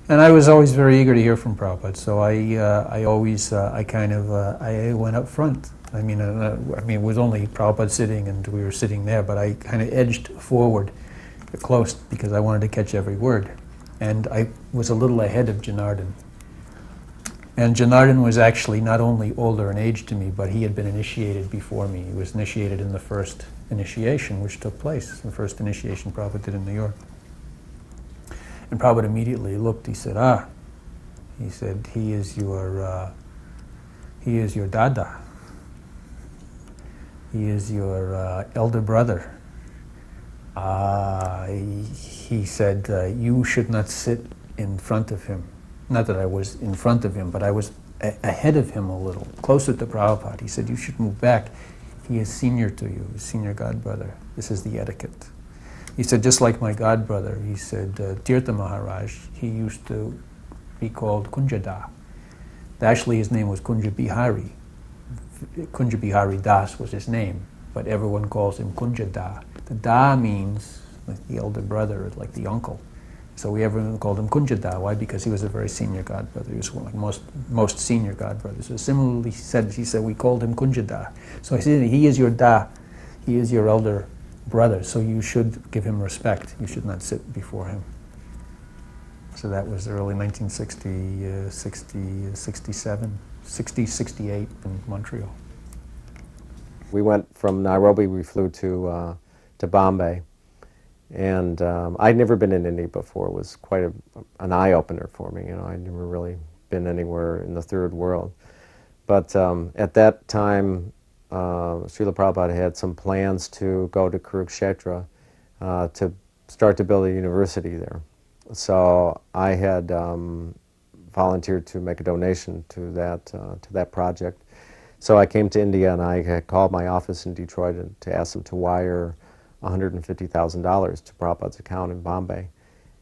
And I was always very eager to hear from Prabhupada, so I went up front. I mean, it was only Prabhupada sitting, and we were sitting there, but I kind of edged forward close because I wanted to catch every word. And I was a little ahead of Janardhan. And Janardhan was actually not only older in age to me, but he had been initiated before me. He was initiated in the first initiation, which took place, the first initiation Prabhupada did in New York. And Prabhupada immediately looked, he said, he said, he is your dada. He is your elder brother. He said, you should not sit in front of him. Not that I was in front of him, but I was ahead of him a little, closer to Prabhupada. He said, you should move back. He is senior to you, senior godbrother. This is the etiquette. He said, just like my godbrother, he said, Tirtha Maharaj, he used to be called Kunjada. Actually, his name was Kunja Bihari. Kunja Bihari Das was his name, but everyone calls him Kunjada. The Da means like the elder brother, like the uncle. So everyone called him Kunjada. Why? Because he was a very senior godbrother. He was like most senior godbrothers. So similarly, he said, we called him Kunjada. So I said, he is your Da. he is your elder brother, so you should give him respect. You should not sit before him. So that was early 1960, 67, 68 in Montreal. We went from Nairobi, we flew to Bombay. And I'd never been in India before. It was quite an eye-opener for me. You know, I'd never really been anywhere in the third world. But at that time, Srila Prabhupada had some plans to go to Kurukshetra to start to build a university there. So I had volunteered to make a donation to that project. So I came to India and I had called my office in Detroit to ask them to wire $150,000 to Prabhupada's account in Bombay.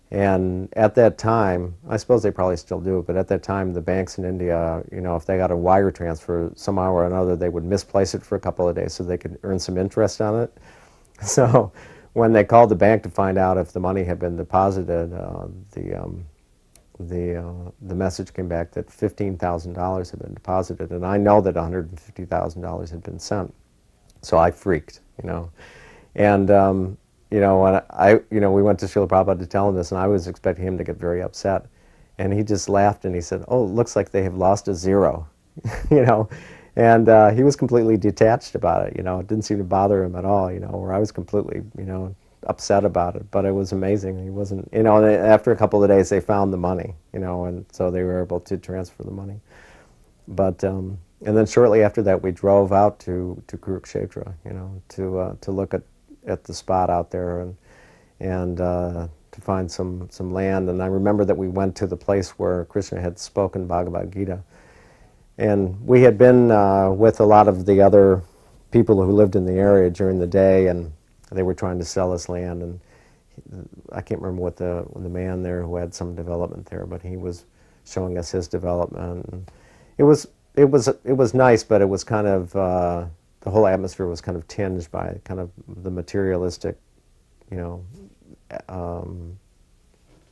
And at that time, I suppose they probably still do, but at that time the banks in India, you know, if they got a wire transfer somehow or another, they would misplace it for a couple of days so they could earn some interest on it. So when they called the bank to find out if the money had been deposited, the message came back that $15,000 had been deposited, and I know that $150,000 had been sent. So I freaked, you know. And you know, when we went to Srila Prabhupada to tell him this, and I was expecting him to get very upset, and he just laughed and he said, "Oh, it looks like they have lost a zero," you know, and he was completely detached about it. You know, it didn't seem to bother him at all. You know, where I was completely, you know, upset about it. But it was amazing. He wasn't, you know. And after a couple of days, they found the money, you know, and so they were able to transfer the money. But and then shortly after that, we drove out to Kurukshetra, you know, to look at the spot out there and to find some land. And I remember that we went to the place where Krishna had spoken Bhagavad Gita. And we had been with a lot of the other people who lived in the area during the day, and they were trying to sell us land. And I can't remember what the man there who had some development there, but he was showing us his development. And it was nice, but it was kind of the whole atmosphere was kind of tinged by kind of the materialistic, you know,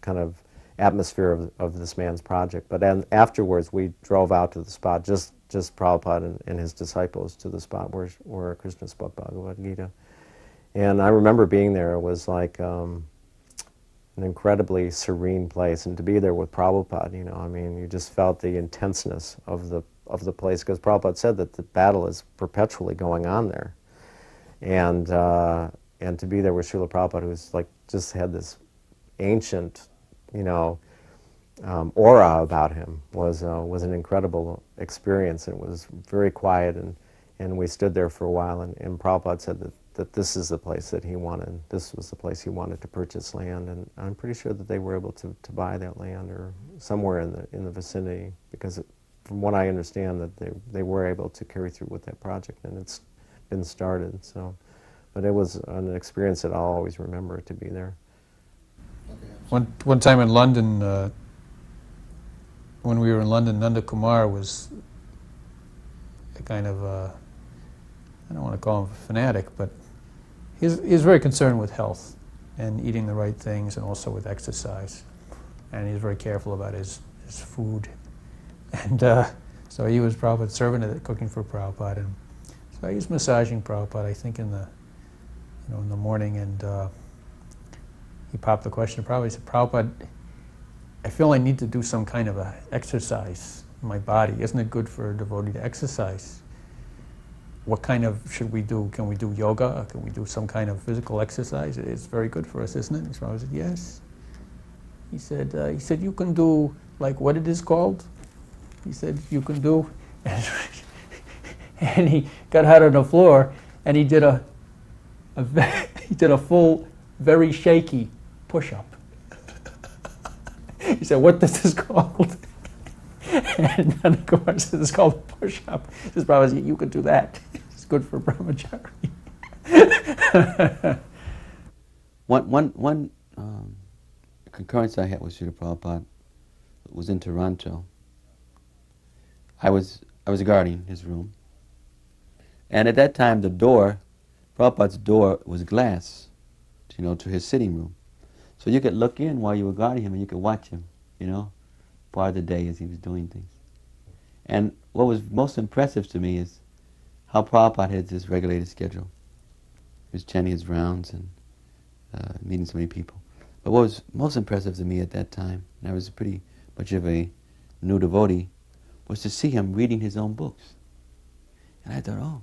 kind of atmosphere of this man's project. But then afterwards, we drove out to the spot, just Prabhupada and his disciples, to the spot where Krishna spoke Bhagavad Gita. And I remember being there. It was like an incredibly serene place, and to be there with Prabhupada, you know, I mean, you just felt the intenseness of the place, because Prabhupada said that the battle is perpetually going on there, and to be there with Srila Prabhupada, who's like just had this ancient, you know, aura about him, was an incredible experience. It was very quiet, and we stood there for a while, and Prabhupada said that this is the place that he wanted. This was the place he wanted to purchase land, and I'm pretty sure that they were able to buy that land or somewhere in the vicinity, because from what I understand, that they were able to carry through with that project, and it's been started. So, but it was an experience that I'll always remember, to be there. One time in London, when we were in London, Nanda Kumar was a kind of I don't want to call him a fanatic, but he's very concerned with health and eating the right things, and also with exercise, and he's very careful about his food. And so he was Prabhupada's servant cooking for Prabhupada, and so he was massaging Prabhupada, I think, in the morning, and he popped the question to Prabhupada. He said, "Prabhupada, I feel I need to do some kind of a exercise in my body. Isn't it good for a devotee to exercise? What kind of should we do? Can we do yoga? Can we do some kind of physical exercise? It's very good for us, isn't it?" And Prabhupada said, "Yes." He said, "You can do, like, what it is called?" He said, "You can do," and he got out on the floor and he did a full, very shaky push-up. He said, "What is this called?" And Nanda Kumar said, "It's called a push-up." He says, "Prabhupada, you could do that. It's good for brahmachari." One concurrence I had with Srila Prabhupada was in Toronto. I was guarding his room, and at that time Prabhupada's door was glass, you know, to his sitting room, so you could look in while you were guarding him, and you could watch him, you know, part of the day as he was doing things. And what was most impressive to me is how Prabhupada had this regulated schedule. was chanting his rounds and meeting so many people. But what was most impressive to me at that time, and I was pretty much of a new devotee, was to see him reading his own books. And I thought, oh,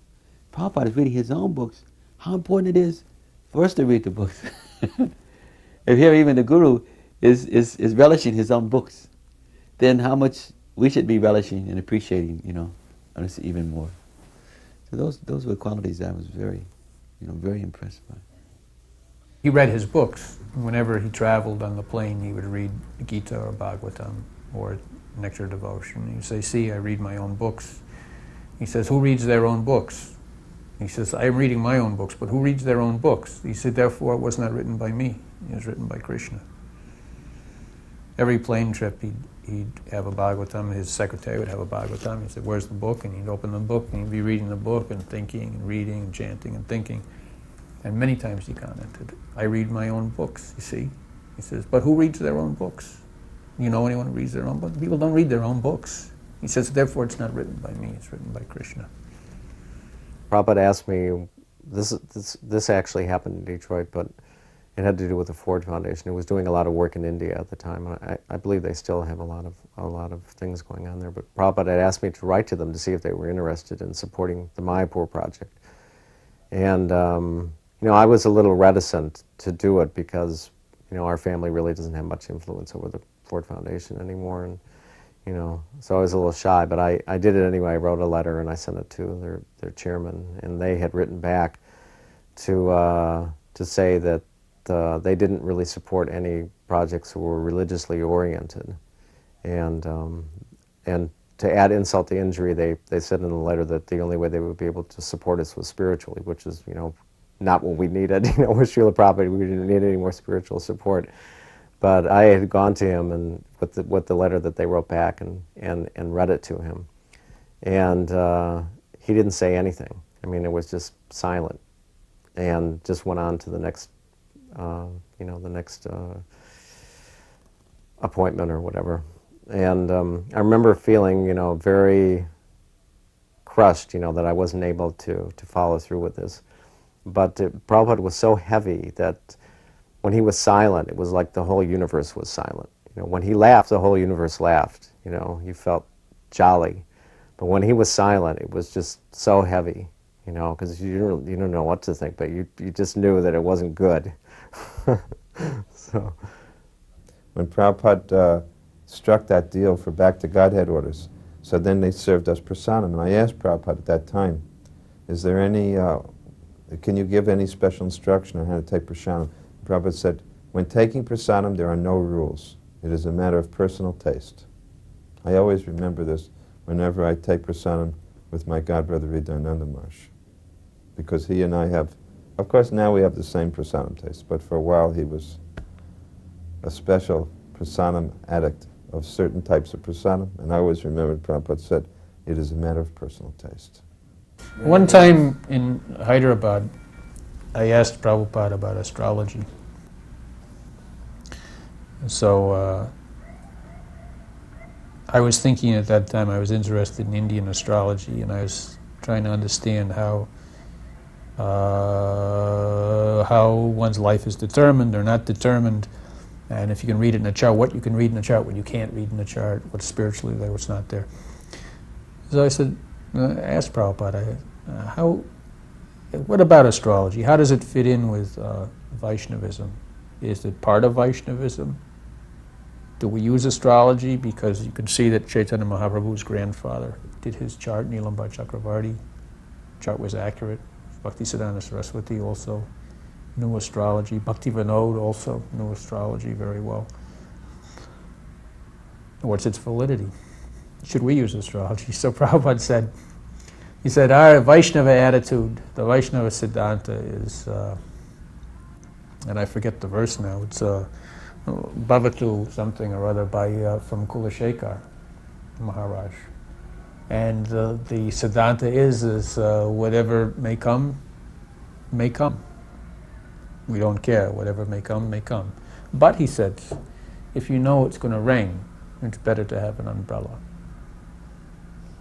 Prabhupada is reading his own books. How important it is for us to read the books. If here even the Guru is relishing his own books, then how much we should be relishing and appreciating, us even more. So those were qualities I was very impressed by. He read his books. Whenever he traveled on the plane, he would read Gita or Bhagavatam or Nectar Devotion. He'd say, see, I read my own books. He says, who reads their own books? He says, I'm reading my own books, but who reads their own books? He said, therefore, it was not written by me. It was written by Krishna. Every plane trip, he'd have a Bhagavatam. His secretary would have a Bhagavatam. He said, where's the book? And he'd open the book, and he'd be reading the book and thinking and reading and chanting and thinking. And many times he commented, I read my own books, you see. He says, but who reads their own books? You know anyone who reads their own books? People don't read their own books. He says, therefore, it's not written by me. It's written by Krishna. Prabhupada asked me, this actually happened in Detroit, but it had to do with the Ford Foundation. It was doing a lot of work in India at the time. And I believe they still have a lot of things going on there. But Prabhupada had asked me to write to them to see if they were interested in supporting the Mayapur project. And I was a little reticent to do it because our family really doesn't have much influence over the Ford Foundation anymore, and so I was a little shy. But I did it anyway. I wrote a letter and I sent it to their chairman, and they had written back to say that they didn't really support any projects that were religiously oriented, and to add insult to injury, they said in the letter that the only way they would be able to support us was spiritually, which is not what we needed. With Srila Prabhupada, we didn't need any more spiritual support. But I had gone to him and with the letter that they wrote back and read it to him, and he didn't say anything. I mean, it was just silent, and just went on to the next, the next appointment or whatever. And I remember feeling, very crushed, that I wasn't able to follow through with this. But Prabhupada was so heavy that when he was silent, it was like the whole universe was silent. When he laughed, the whole universe laughed. You felt jolly. But when he was silent, it was just so heavy, because you don't know what to think, but you just knew that it wasn't good. So, when Prabhupada struck that deal for Back to Godhead orders, so then they served us prasadam, and I asked Prabhupada at that time, is there any, can you give any special instruction on how to take prasadam? Prabhupada said, when taking prasadam, there are no rules. It is a matter of personal taste. I always remember this whenever I take prasadam with my godbrother Hridayananda Maharaj, because he and I have, of course now we have the same prasadam taste, but for a while he was a special prasadam addict of certain types of prasadam, and I always remembered Prabhupada said, it is a matter of personal taste. One time in Hyderabad, I asked Prabhupada about astrology. So I was thinking at that time, I was interested in Indian astrology, and I was trying to understand how one's life is determined or not determined, and if you can read it in a chart, what you can read in a chart, what you can't read in a chart, what's spiritually there, what's not there. So I said, I asked Prabhupada, what about astrology? How does it fit in with Vaishnavism? Is it part of Vaishnavism? Do we use astrology? Because you can see that Chaitanya Mahaprabhu's grandfather did his chart, Nilambar Chakravarti. Chart was accurate. Bhaktisiddhanta Saraswati also knew astrology. Bhakti Vinod also knew astrology very well. What's its validity? Should we use astrology? So Prabhupada said, our Vaishnava attitude, the Vaishnava Siddhanta is, and I forget the verse now, it's Bhavatu something or other from Kulashekar Maharaj. And the Siddhanta is whatever may come, may come. We don't care, whatever may come, may come. But he said, if you know it's going to rain, it's better to have an umbrella.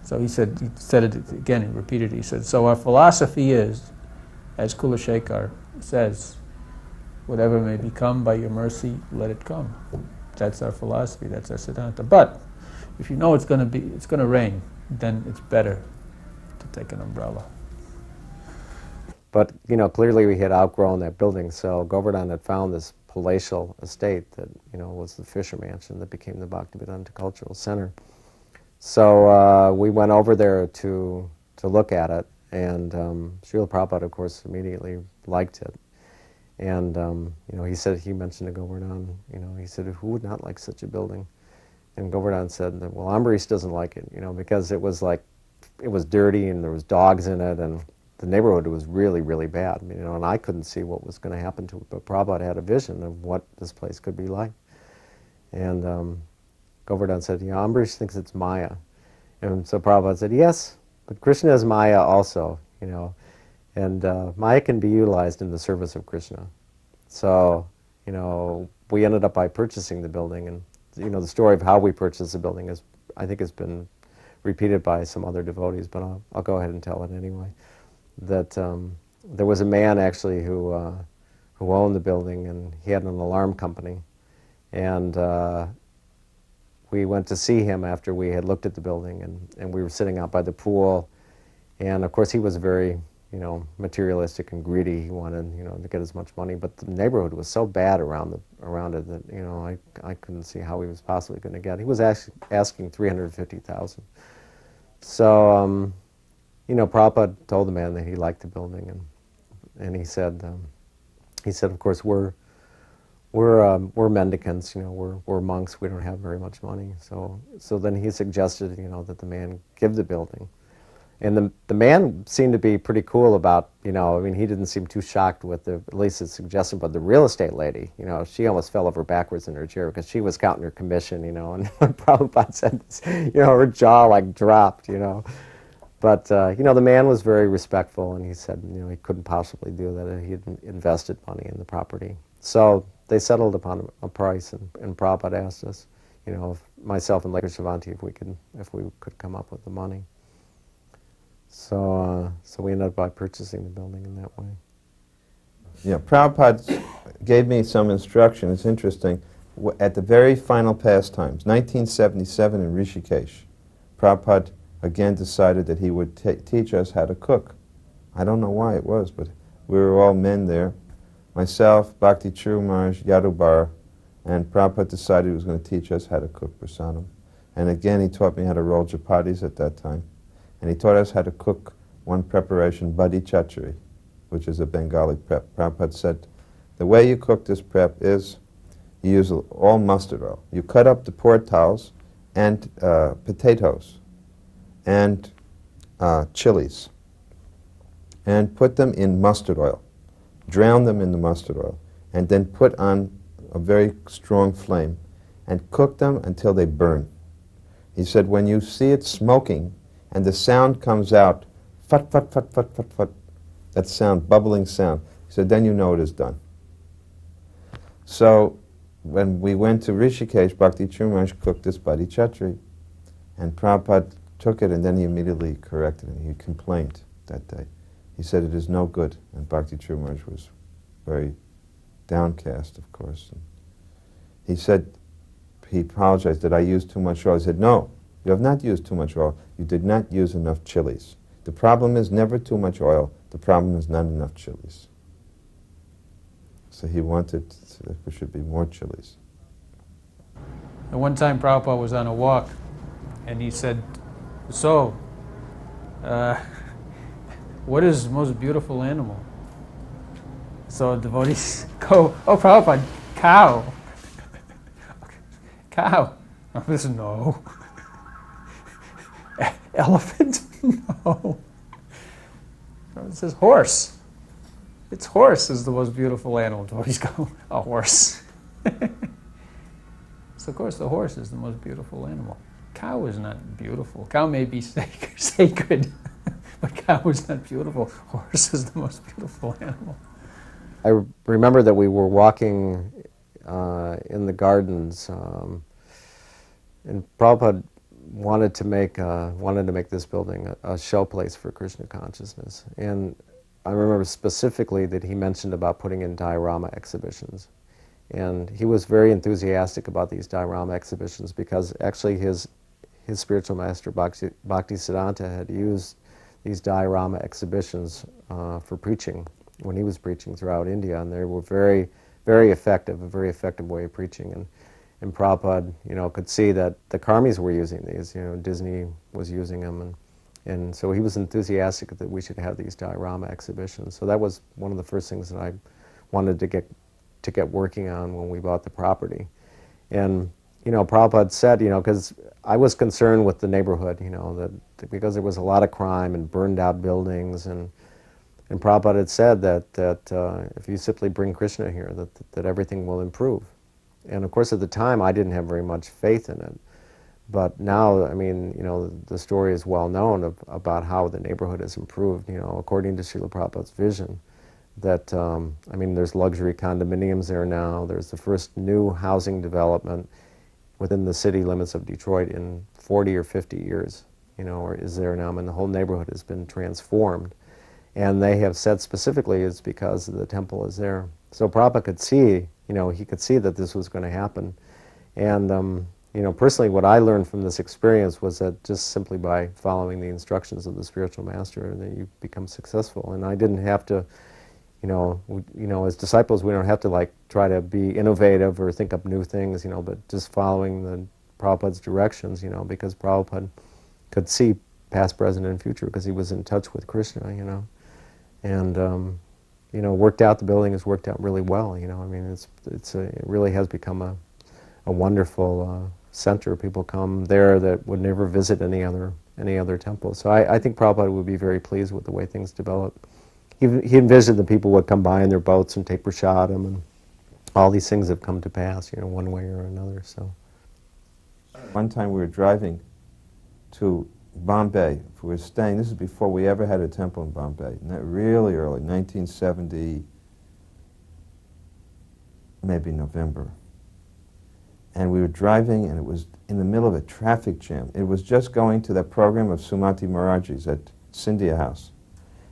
So he said it again, he repeated it, he said, so our philosophy is, as Kulashekar says, whatever may become by your mercy, let it come. That's our philosophy, that's our Siddhanta. But if you know it's going to rain, then it's better to take an umbrella. But, clearly we had outgrown that building, so Govardhan had found this palatial estate that, was the Fisher Mansion that became the Bhaktivedanta Cultural Center. So we went over there to look at it, and Srila Prabhupada, of course, immediately liked it. And, he mentioned to Govardhan, he said, who would not like such a building? And Govardhan said, well, Ambarish doesn't like it, because it was dirty and there was dogs in it, and the neighborhood was really, really bad, and I couldn't see what was going to happen to it, but Prabhupada had a vision of what this place could be like. And Govardhan said, Ambarish thinks it's Maya. And so Prabhupada said, yes, but Krishna is Maya also, and Maya can be utilized in the service of Krishna. So, we ended up by purchasing the building, and, the story of how we purchased the building I think has been repeated by some other devotees, but I'll go ahead and tell it anyway. That there was a man actually who owned the building, and he had an alarm company, and we went to see him after we had looked at the building, and we were sitting out by the pool, and of course he was very materialistic and greedy. He wanted to get as much money, but the neighborhood was so bad around it that I couldn't see how he was possibly going to get. He was actually asking $350,000. So Prabhupada told the man that he liked the building, and he said, of course, we're mendicants, we're monks, we don't have very much money. So then he suggested, that the man give the building. And the man seemed to be pretty cool about, he didn't seem too shocked with at least his suggestion, but the real estate lady, she almost fell over backwards in her chair because she was counting her commission, and when Prabhupada said this, her jaw dropped, But, the man was very respectful, and he said, he couldn't possibly do that. He had invested money in the property. So they settled upon a price, and Prabhupada asked us, if myself and Lake Shivanti, if we could come up with the money. So we ended up by purchasing the building in that way. Yeah, Prabhupada gave me some instruction. It's interesting. At the very final pastimes, 1977 in Rishikesh, Prabhupada again decided that he would teach us how to cook. I don't know why it was, but we were all men there. Myself, Bhakti Tirtha Maharaj, Yadubar, and Prabhupada decided he was going to teach us how to cook prasadam. And again, he taught me how to roll chapatis at that time. And he taught us how to cook one preparation, badi chachari, which is a Bengali prep. Prabhupada said, the way you cook this prep is you use all mustard oil. You cut up the port towels and potatoes and chilies and put them in mustard oil. Drown them in the mustard oil and then put on a very strong flame and cook them until they burn. He said, when you see it smoking and the sound comes out, fut, fut, fut, fut, fut, fut, that sound, bubbling sound, he said, then you know it is done. So when we went to Rishikesh, Bhakti Tirtha Maharaj cooked this badi chachari, and Prabhupada took it, and then he immediately corrected it. He complained that day. He said, it is no good. And Bhakti Tirtha Maharaj was very downcast, of course. And he said, he apologized that I used too much oil. I said, no, you have not used too much oil. You did not use enough chilies. The problem is never too much oil. The problem is not enough chilies. So he wanted that there should be more chilies. And one time Prabhupada was on a walk, and he said, so, what is the most beautiful animal? So devotees go, oh, Prabhupada, cow. Cow. I said, no. Elephant? No. It says horse. It's horse is the most beautiful animal. Devotees go, a horse. So of course the horse is the most beautiful animal. Cow is not beautiful. Cow may be sacred, but cow is not beautiful. Horse is the most beautiful animal. I remember that we were walking in the gardens, and Prabhupada wanted to make this building a show place for Krishna consciousness. And I remember specifically that he mentioned about putting in diorama exhibitions. And he was very enthusiastic about these diorama exhibitions because actually his spiritual master, Bhakti Siddhanta, had used these diorama exhibitions for preaching when he was preaching throughout India, and they were very, very effective, a very effective way of preaching. And Prabhupada, could see that the karmis were using these, Disney was using them, and so he was enthusiastic that we should have these diorama exhibitions. So that was one of the first things that I wanted to get working on when we bought the property. And Prabhupada said, because I was concerned with the neighborhood, that because there was a lot of crime and burned out buildings, and Prabhupada had said that if you simply bring Krishna here, that everything will improve. And of course, at the time, I didn't have very much faith in it. But now, the story is well known about how the neighborhood has improved, according to Srila Prabhupada's vision. That, there's luxury condominiums there now. There's the first new housing development within the city limits of Detroit in 40 or 50 years, or is there now. And the whole neighborhood has been transformed. And they have said specifically it's because the temple is there. So Prabhupada could see, he could see that this was going to happen. And, personally what I learned from this experience was that just simply by following the instructions of the spiritual master, that you become successful. And I didn't have to, as disciples, we don't have to try to be innovative or think up new things, but just following the Prabhupada's directions, because Prabhupada could see past, present, and future because he was in touch with Krishna, and the building has worked out really well, it really has become a wonderful center. People come there that would never visit any other temple. So I think Prabhupada would be very pleased with the way things develop. He envisioned that people would come by in their boats and take prasadam, and all these things have come to pass, one way or another. So one time we were driving to Bombay. We were staying, this is before we ever had a temple in Bombay, really early, 1970, maybe November. And we were driving, and it was in the middle of a traffic jam. It was just going to that program of Sumati Maharaj's at Scindia House.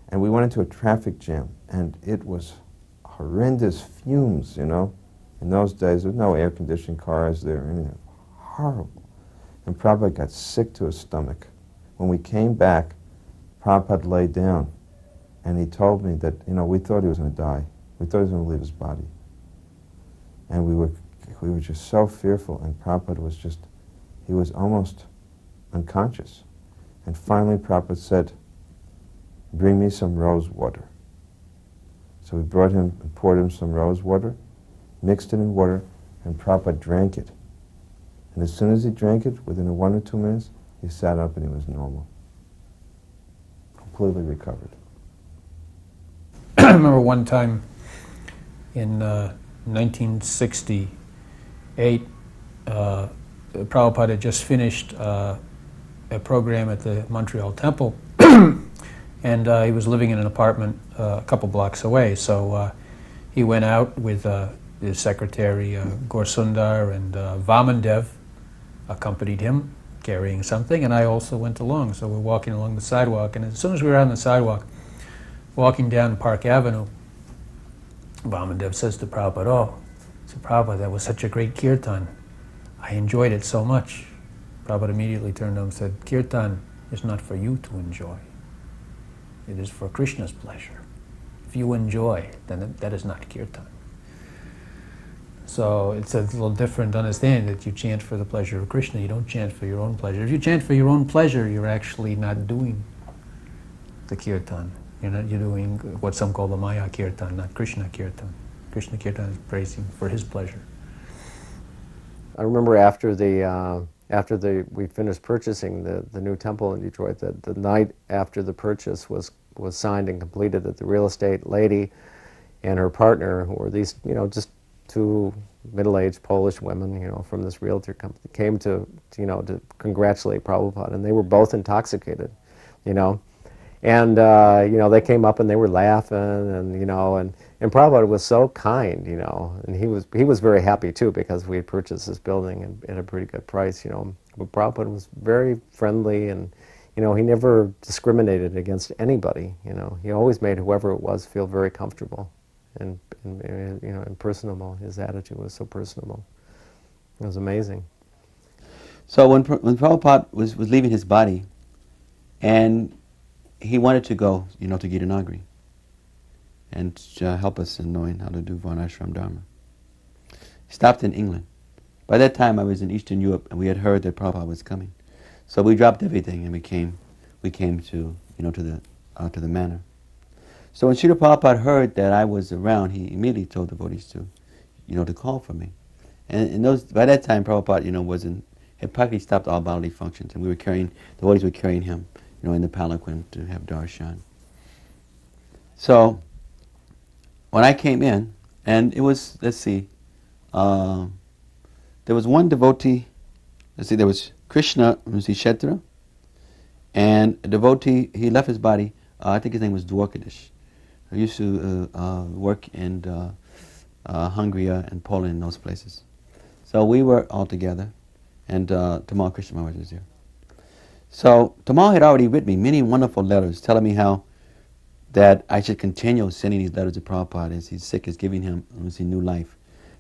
And we went into a traffic jam, and it was horrendous fumes, In those days, there was no air-conditioned cars there, anything. Horrible. And Prabhupada got sick to his stomach. When we came back, Prabhupada lay down, and he told me that, we thought he was going to die. We thought he was going to leave his body. And we were just so fearful, and Prabhupada he was almost unconscious. And finally Prabhupada said, "Bring me some rose water." So we brought him and poured him some rose water, mixed it in water, and Prabhupada drank it. And as soon as he drank it, within 1 or 2 minutes, he sat up and he was normal. Completely recovered. I remember one time in 1968, Prabhupada had just finished a program at the Montreal Temple, and he was living in an apartment a couple blocks away. So he went out with his secretary, Gorsundar, and Vamandev accompanied him, carrying something, and I also went along. So we're walking along the sidewalk, and as soon as we were on the sidewalk, walking down Park Avenue, Vamandev says to Prabhupada, "Oh, so Prabhupada, that was such a great kirtan. I enjoyed it so much." Prabhupada immediately turned to him and said, "Kirtan is not for you to enjoy. It is for Krishna's pleasure. If you enjoy, then that is not kirtan." So it's a little different understanding that you chant for the pleasure of Krishna. You don't chant for your own pleasure. If you chant for your own pleasure, you're actually not doing the kirtan. You're doing what some call the Maya kirtan, not Krishna kirtan. Krishna kirtan is praising for his pleasure. I remember after we finished purchasing the new temple in Detroit, that the night after the purchase was signed and completed, that the real estate lady and her partner, who were these, just two middle-aged Polish women, from this realtor company, came to congratulate Prabhupada, and they were both intoxicated, And, they came up and they were laughing, and Prabhupada was so kind, and he was very happy too, because we had purchased this building at a pretty good price, But Prabhupada was very friendly, and you know, he never discriminated against anybody. You know, he always made whoever it was feel very comfortable and you know, and personable. His attitude was so personable. It was amazing. So when Prabhupada was leaving his body, and he wanted to go, you know, to Gitanagari and help us in knowing how to do Varnashram Dharma. He stopped in England. By that time, I was in Eastern Europe, and we had heard that Prabhupada was coming. So we dropped everything, and we came to, you know, to the manor. So when Srila Prabhupada heard that I was around, he immediately told devotees to, you know, to call for me. And by that time, Prabhupada, you know, had practically stopped all bodily functions, and devotees were carrying him, you know, in the palanquin to have darshan. So when I came in, and it was, let's see, there was one devotee, there was Krishna Kshetra, and a devotee, he left his body, I think his name was Dwarkadish. He used to work in Hungary and Poland and those places. So we were all together, and Tamal Krishna Maharaj was there. So Tamal had already written me many wonderful letters telling me how that I should continue sending these letters to Prabhupada as he's sick, is giving him new life.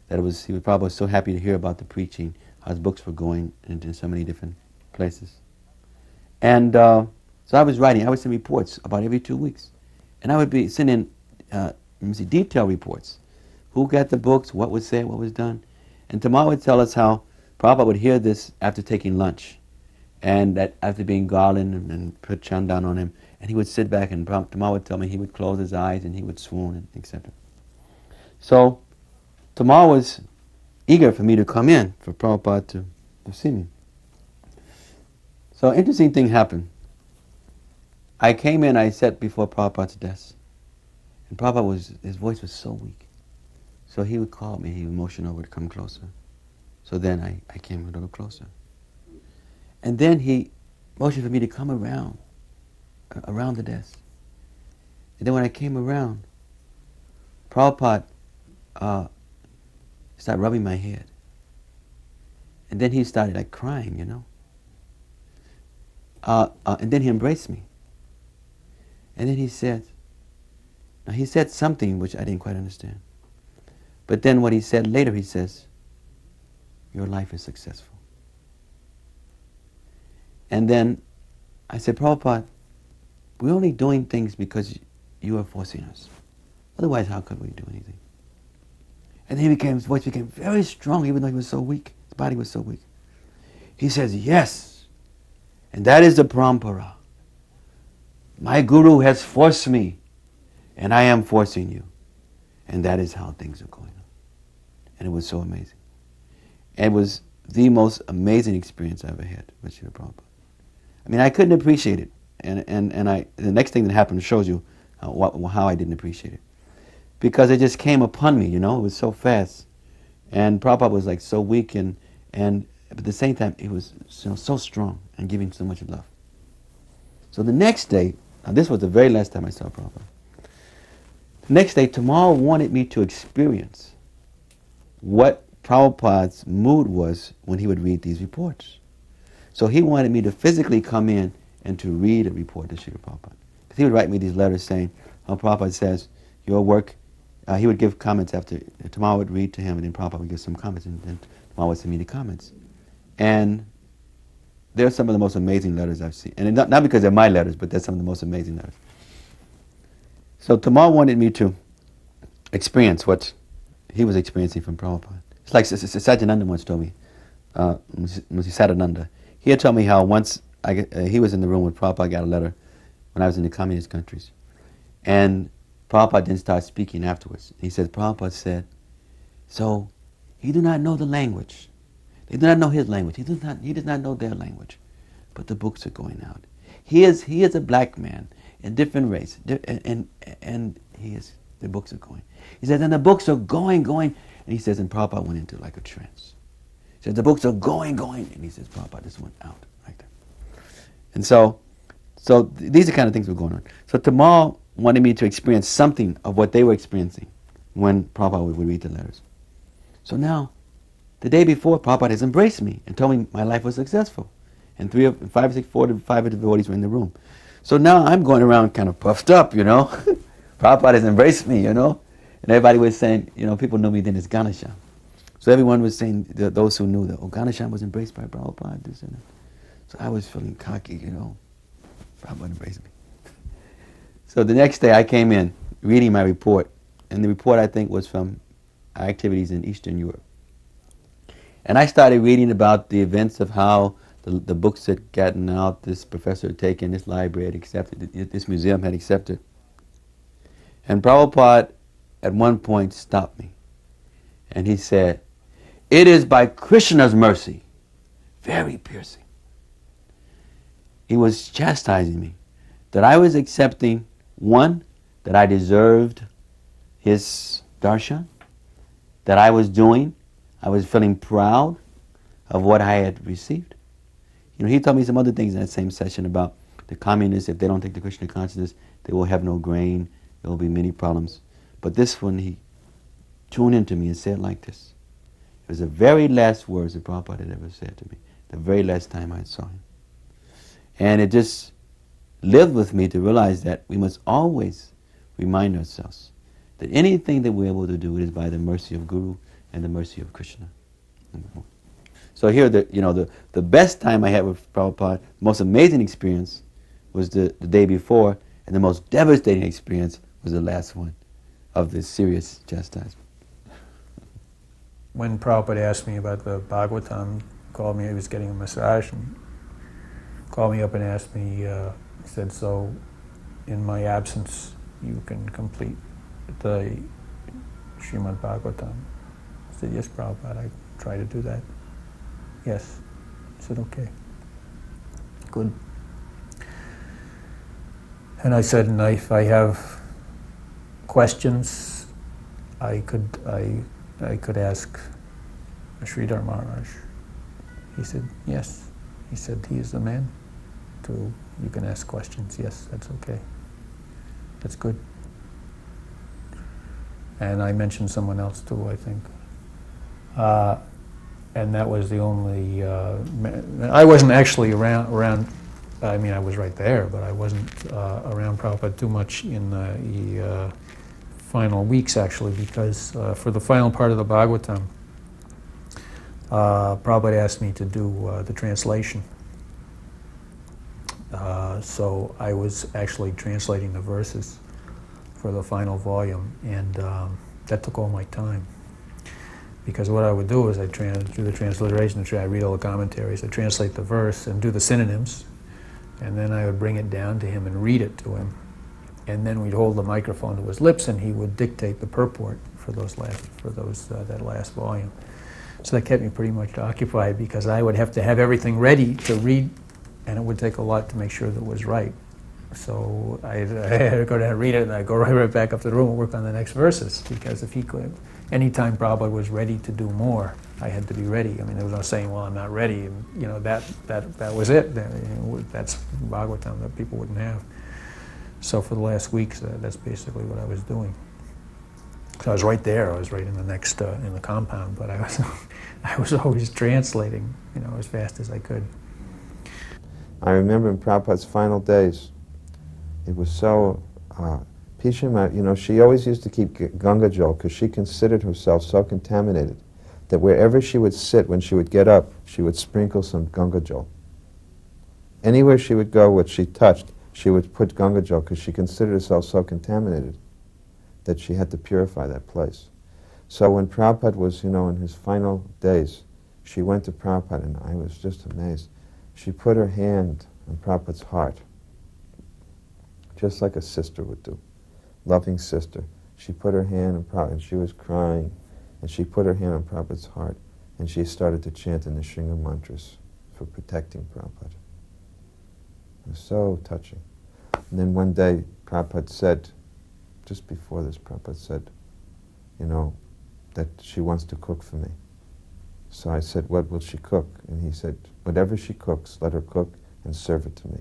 He was probably so happy to hear about the preaching, how his books were going into so many different places. And so I was send reports about every 2 weeks. And I would be sending detailed reports. Who got the books, what was said, what was done. And Tamal would tell us how Prabhupada would hear this after taking lunch. And that after being garlanded and put chandan on him, and he would sit back, and Tamal would tell me he would close his eyes and he would swoon, and etc. So Tamal was eager for me to come in, for Prabhupada to see me. So an interesting thing happened. I came in, I sat before Prabhupada's desk, and Prabhupada his voice was so weak. So he would call me, he would motion over to come closer. So then I came a little closer. And then he motioned for me to come around the desk. And then when I came around, Prabhupada started rubbing my head. And then he started like crying, you know. And then he embraced me. And then he said something which I didn't quite understand. But then what he said later, he says, "Your life is successful." And then I said, "Prabhupada, we're only doing things because you are forcing us. Otherwise, how could we do anything?" And then his voice became very strong, even though he was so weak. His body was so weak. He says, "Yes, and that is the parampara. My guru has forced me, and I am forcing you. And that is how things are going on." And it was so amazing. And it was the most amazing experience I ever had with Srila Prabhupada. I mean, I couldn't appreciate it. And the next thing that happened shows you how I didn't appreciate it. Because it just came upon me, you know, it was so fast. And Prabhupada was like so weak, and at the same time, he was so strong and giving so much love. So the next day, now this was the very last time I saw Prabhupada. The next day, Tamal wanted me to experience what Prabhupada's mood was when he would read these reports. So he wanted me to physically come in and to read a report to Srila Prabhupada. Because he would write me these letters saying, how Prabhupada says, your work, he would give comments after, Tamal would read to him, and then Prabhupada would give some comments, and then Tamal would send me the comments. And they're some of the most amazing letters I've seen. And not because they're my letters, but they're some of the most amazing letters. So Tamal wanted me to experience what he was experiencing from Prabhupada. It's like Satyananda once told me, Sadananda. He had told me how once he was in the room when Prabhupada got a letter when I was in the communist countries. And Prabhupada didn't start speaking afterwards. He said, Prabhupada said, so he did not know the language. They do not know his language. He does not know their language. But the books are going out. He is a black man, a different race, and the books are going. He says, and the books are going, and he says, and Prabhupada went into like a trance. He says, the books are going, and he says, Prabhupada just went out like that. And so these are the kind of things that were going on. So Tamal wanted me to experience something of what they were experiencing when Prabhupada would read the letters. So now, the day before, Prabhupada has embraced me and told me my life was successful. and 4 to 5 of the devotees were in the room. So now I'm going around kind of puffed up, you know. Prabhupada has embraced me, you know. And everybody was saying, you know, people knew me then as Ganesham. So everyone was saying, those who knew that, oh, Ganesham was embraced by Prabhupada, this and that. So I was feeling cocky, you know. Prabhupada embraced me. So the next day I came in, reading my report. And the report, I think, was from our activities in Eastern Europe. And I started reading about the events of how the books had gotten out, this professor had taken, this library had accepted, this museum had accepted. And Prabhupada, at one point, stopped me. And he said, "It is by Krishna's mercy," very piercing. He was chastising me, that I was accepting, one, that I deserved his darshan, that I was feeling proud of what I had received. You know, he told me some other things in that same session about the communists, if they don't take the Krishna consciousness, they will have no grain, there will be many problems. But this one, he tuned into me and said like this. It was the very last words that Prabhupada had ever said to me, the very last time I saw him. And it just lived with me to realize that we must always remind ourselves that anything that we're able to do, it is by the mercy of Guru and the mercy of Krishna. So here, the best time I had with Prabhupada, the most amazing experience was the day before, and the most devastating experience was the last one of this serious chastisement. When Prabhupada asked me about the Bhagavatam, called me, he was getting a massage, and called me up and asked me, he said, "So in my absence, you can complete the Srimad Bhagavatam?" I said, "Yes, Prabhupada, I try to do that." "Yes." I said, "Okay, good." And I said, "And if I have questions, I could ask Sridhar Maharaj." He said, "Yes." He said, "He is the man. You can ask questions." "Yes, that's okay. That's good." And I mentioned someone else too, I think. And that was the only... I wasn't actually around. I mean, I was right there, but I wasn't around Prabhupada too much in the final weeks, actually, because for the final part of the Bhagavatam, Prabhupada asked me to do the translation. So I was actually translating the verses for the final volume, and that took all my time. Because what I would do is I'd do the transliteration, I'd read all the commentaries, I'd translate the verse and do the synonyms, and then I would bring it down to him and read it to him. And then we'd hold the microphone to his lips and he would dictate the purport for that last volume. So that kept me pretty much occupied, because I would have to have everything ready to read, and it would take a lot to make sure that it was right. So I had to go down and read it, and I'd go right back up to the room and work on the next verses, because if he could, anytime Prabhupada was ready to do more, I had to be ready. I mean, there was no saying, "Well, I'm not ready," and that was it. That's Bhagavatam that people wouldn't have. So for the last weeks, that's basically what I was doing. So I was right there. I was right in the next in the compound, but I was always translating, as fast as I could. I remember in Prabhupada's final days, it was so, Pishima, she always used to keep Ganga Jal because she considered herself so contaminated that wherever she would sit, when she would get up, she would sprinkle some Ganga Jal. Anywhere she would go, what she touched, she would put Ganga Jal because she considered herself so contaminated that she had to purify that place. So when Prabhupada was, in his final days, she went to Prabhupada, and I was just amazed. She put her hand on Prabhupada's heart, just like a sister would do, loving sister. She put her hand on Prabhupada, and she was crying, and she put her hand on Prabhupada's heart, and she started to chant in the Shringa mantras for protecting Prabhupada. It was so touching. And then one day, Prabhupada said, just before this, Prabhupada said, that she wants to cook for me. So I said, "What will she cook?" And he said, "Whatever she cooks, let her cook and serve it to me."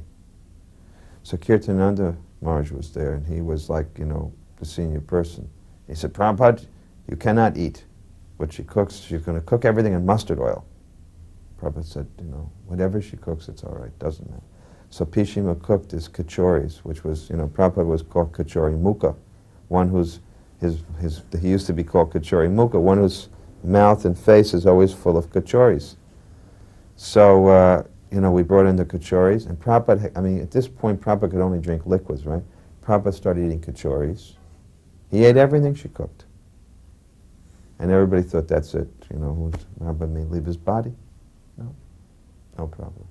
So Kirtananda Maharaj was there, and he was like, the senior person. He said, "Prabhupada, you cannot eat what she cooks. She's going to cook everything in mustard oil." Prabhupada said, whatever she cooks, it's all right, doesn't matter. So Pishima cooked his kachoris, which was, Prabhupada was called kachori mukha, one whose, he used to be called kachori mukha, one whose mouth and face is always full of kachoris. So, we brought in the kachoris, and Prabhupada, at this point, Prabhupada could only drink liquids, right? Prabhupada started eating kachoris. He ate everything she cooked. And everybody thought, that's it, Prabhupada may leave his body. No problem.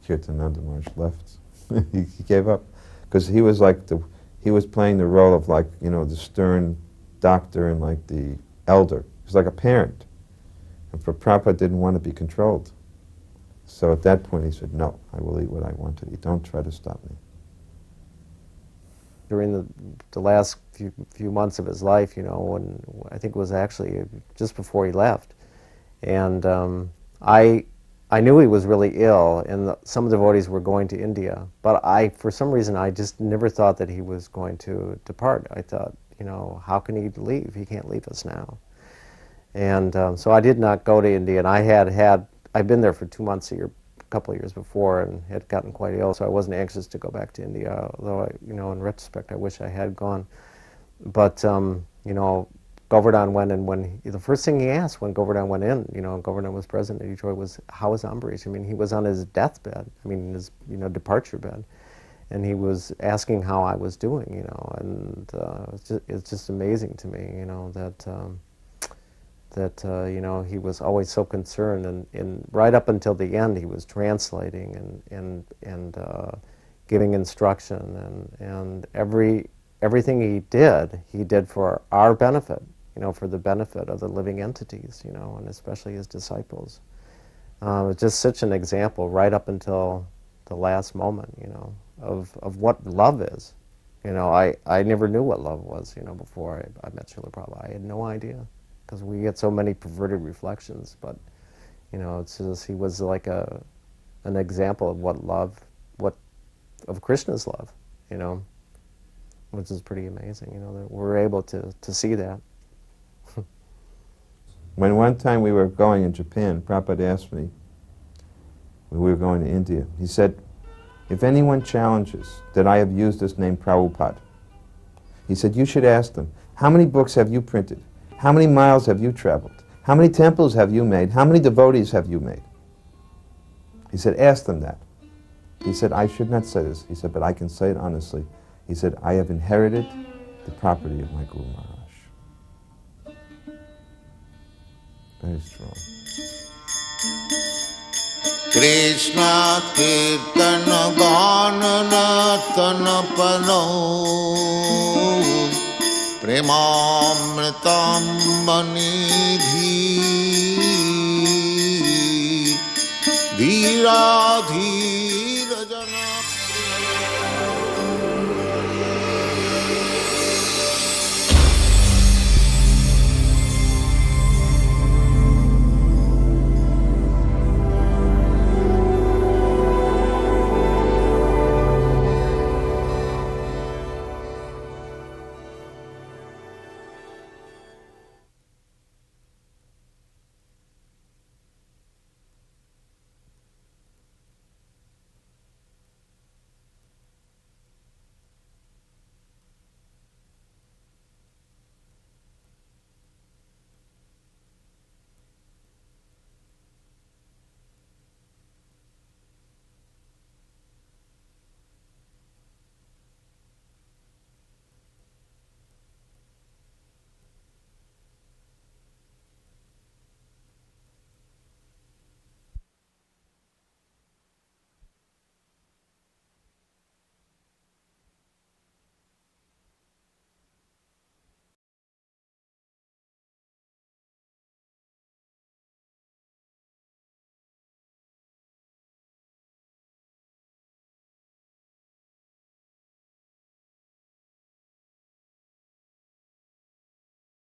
Kirtananda Maharaj left. he gave up. Because he was he was playing the role of the stern doctor and the elder. He was like a parent. And Prabhupada didn't want to be controlled. So at that point he said, no, I will eat what I want to eat. Don't try to stop me. During the last few months of his life, when I think it was actually just before he left, and I knew he was really ill, and some devotees were going to India, but for some reason, I just never thought that he was going to depart. I thought, how can he leave? He can't leave us now. And so I did not go to India, and I'd been there for 2 months a couple of years before, and had gotten quite ill, so I wasn't anxious to go back to India, although, in retrospect, I wish I had gone. But, Govardhan went, and the first thing he asked when Govardhan went in, Govardhan was president of Detroit, was, how was Ambarish? He was on his deathbed, his, departure bed, and he was asking how I was doing, and it's just amazing to me, that he was always so concerned, and right up until the end, he was translating and giving instruction, and everything he did for our benefit, for the benefit of the living entities, and especially his disciples. It was just such an example right up until the last moment, of what love is. I never knew what love was, before I met Srila Prabhupada. I had no idea, because we get so many perverted reflections, but, it's just, he was like an example of of Krishna's love, which is pretty amazing, that we're able to see that. When one time we were going in Japan, Prabhupada asked me, when we were going to India, he said, if anyone challenges that I have used this name Prabhupada, he said, you should ask them, how many books have you printed? How many miles have you traveled? How many temples have you made? How many devotees have you made? He said, ask them that. He said, I should not say this. He said, but I can say it honestly. He said, I have inherited the property of my Guru Maharaj. Very strong. Krishna Kirtana Gana Natana Pano Premamritam Manidhi Dhira Dhira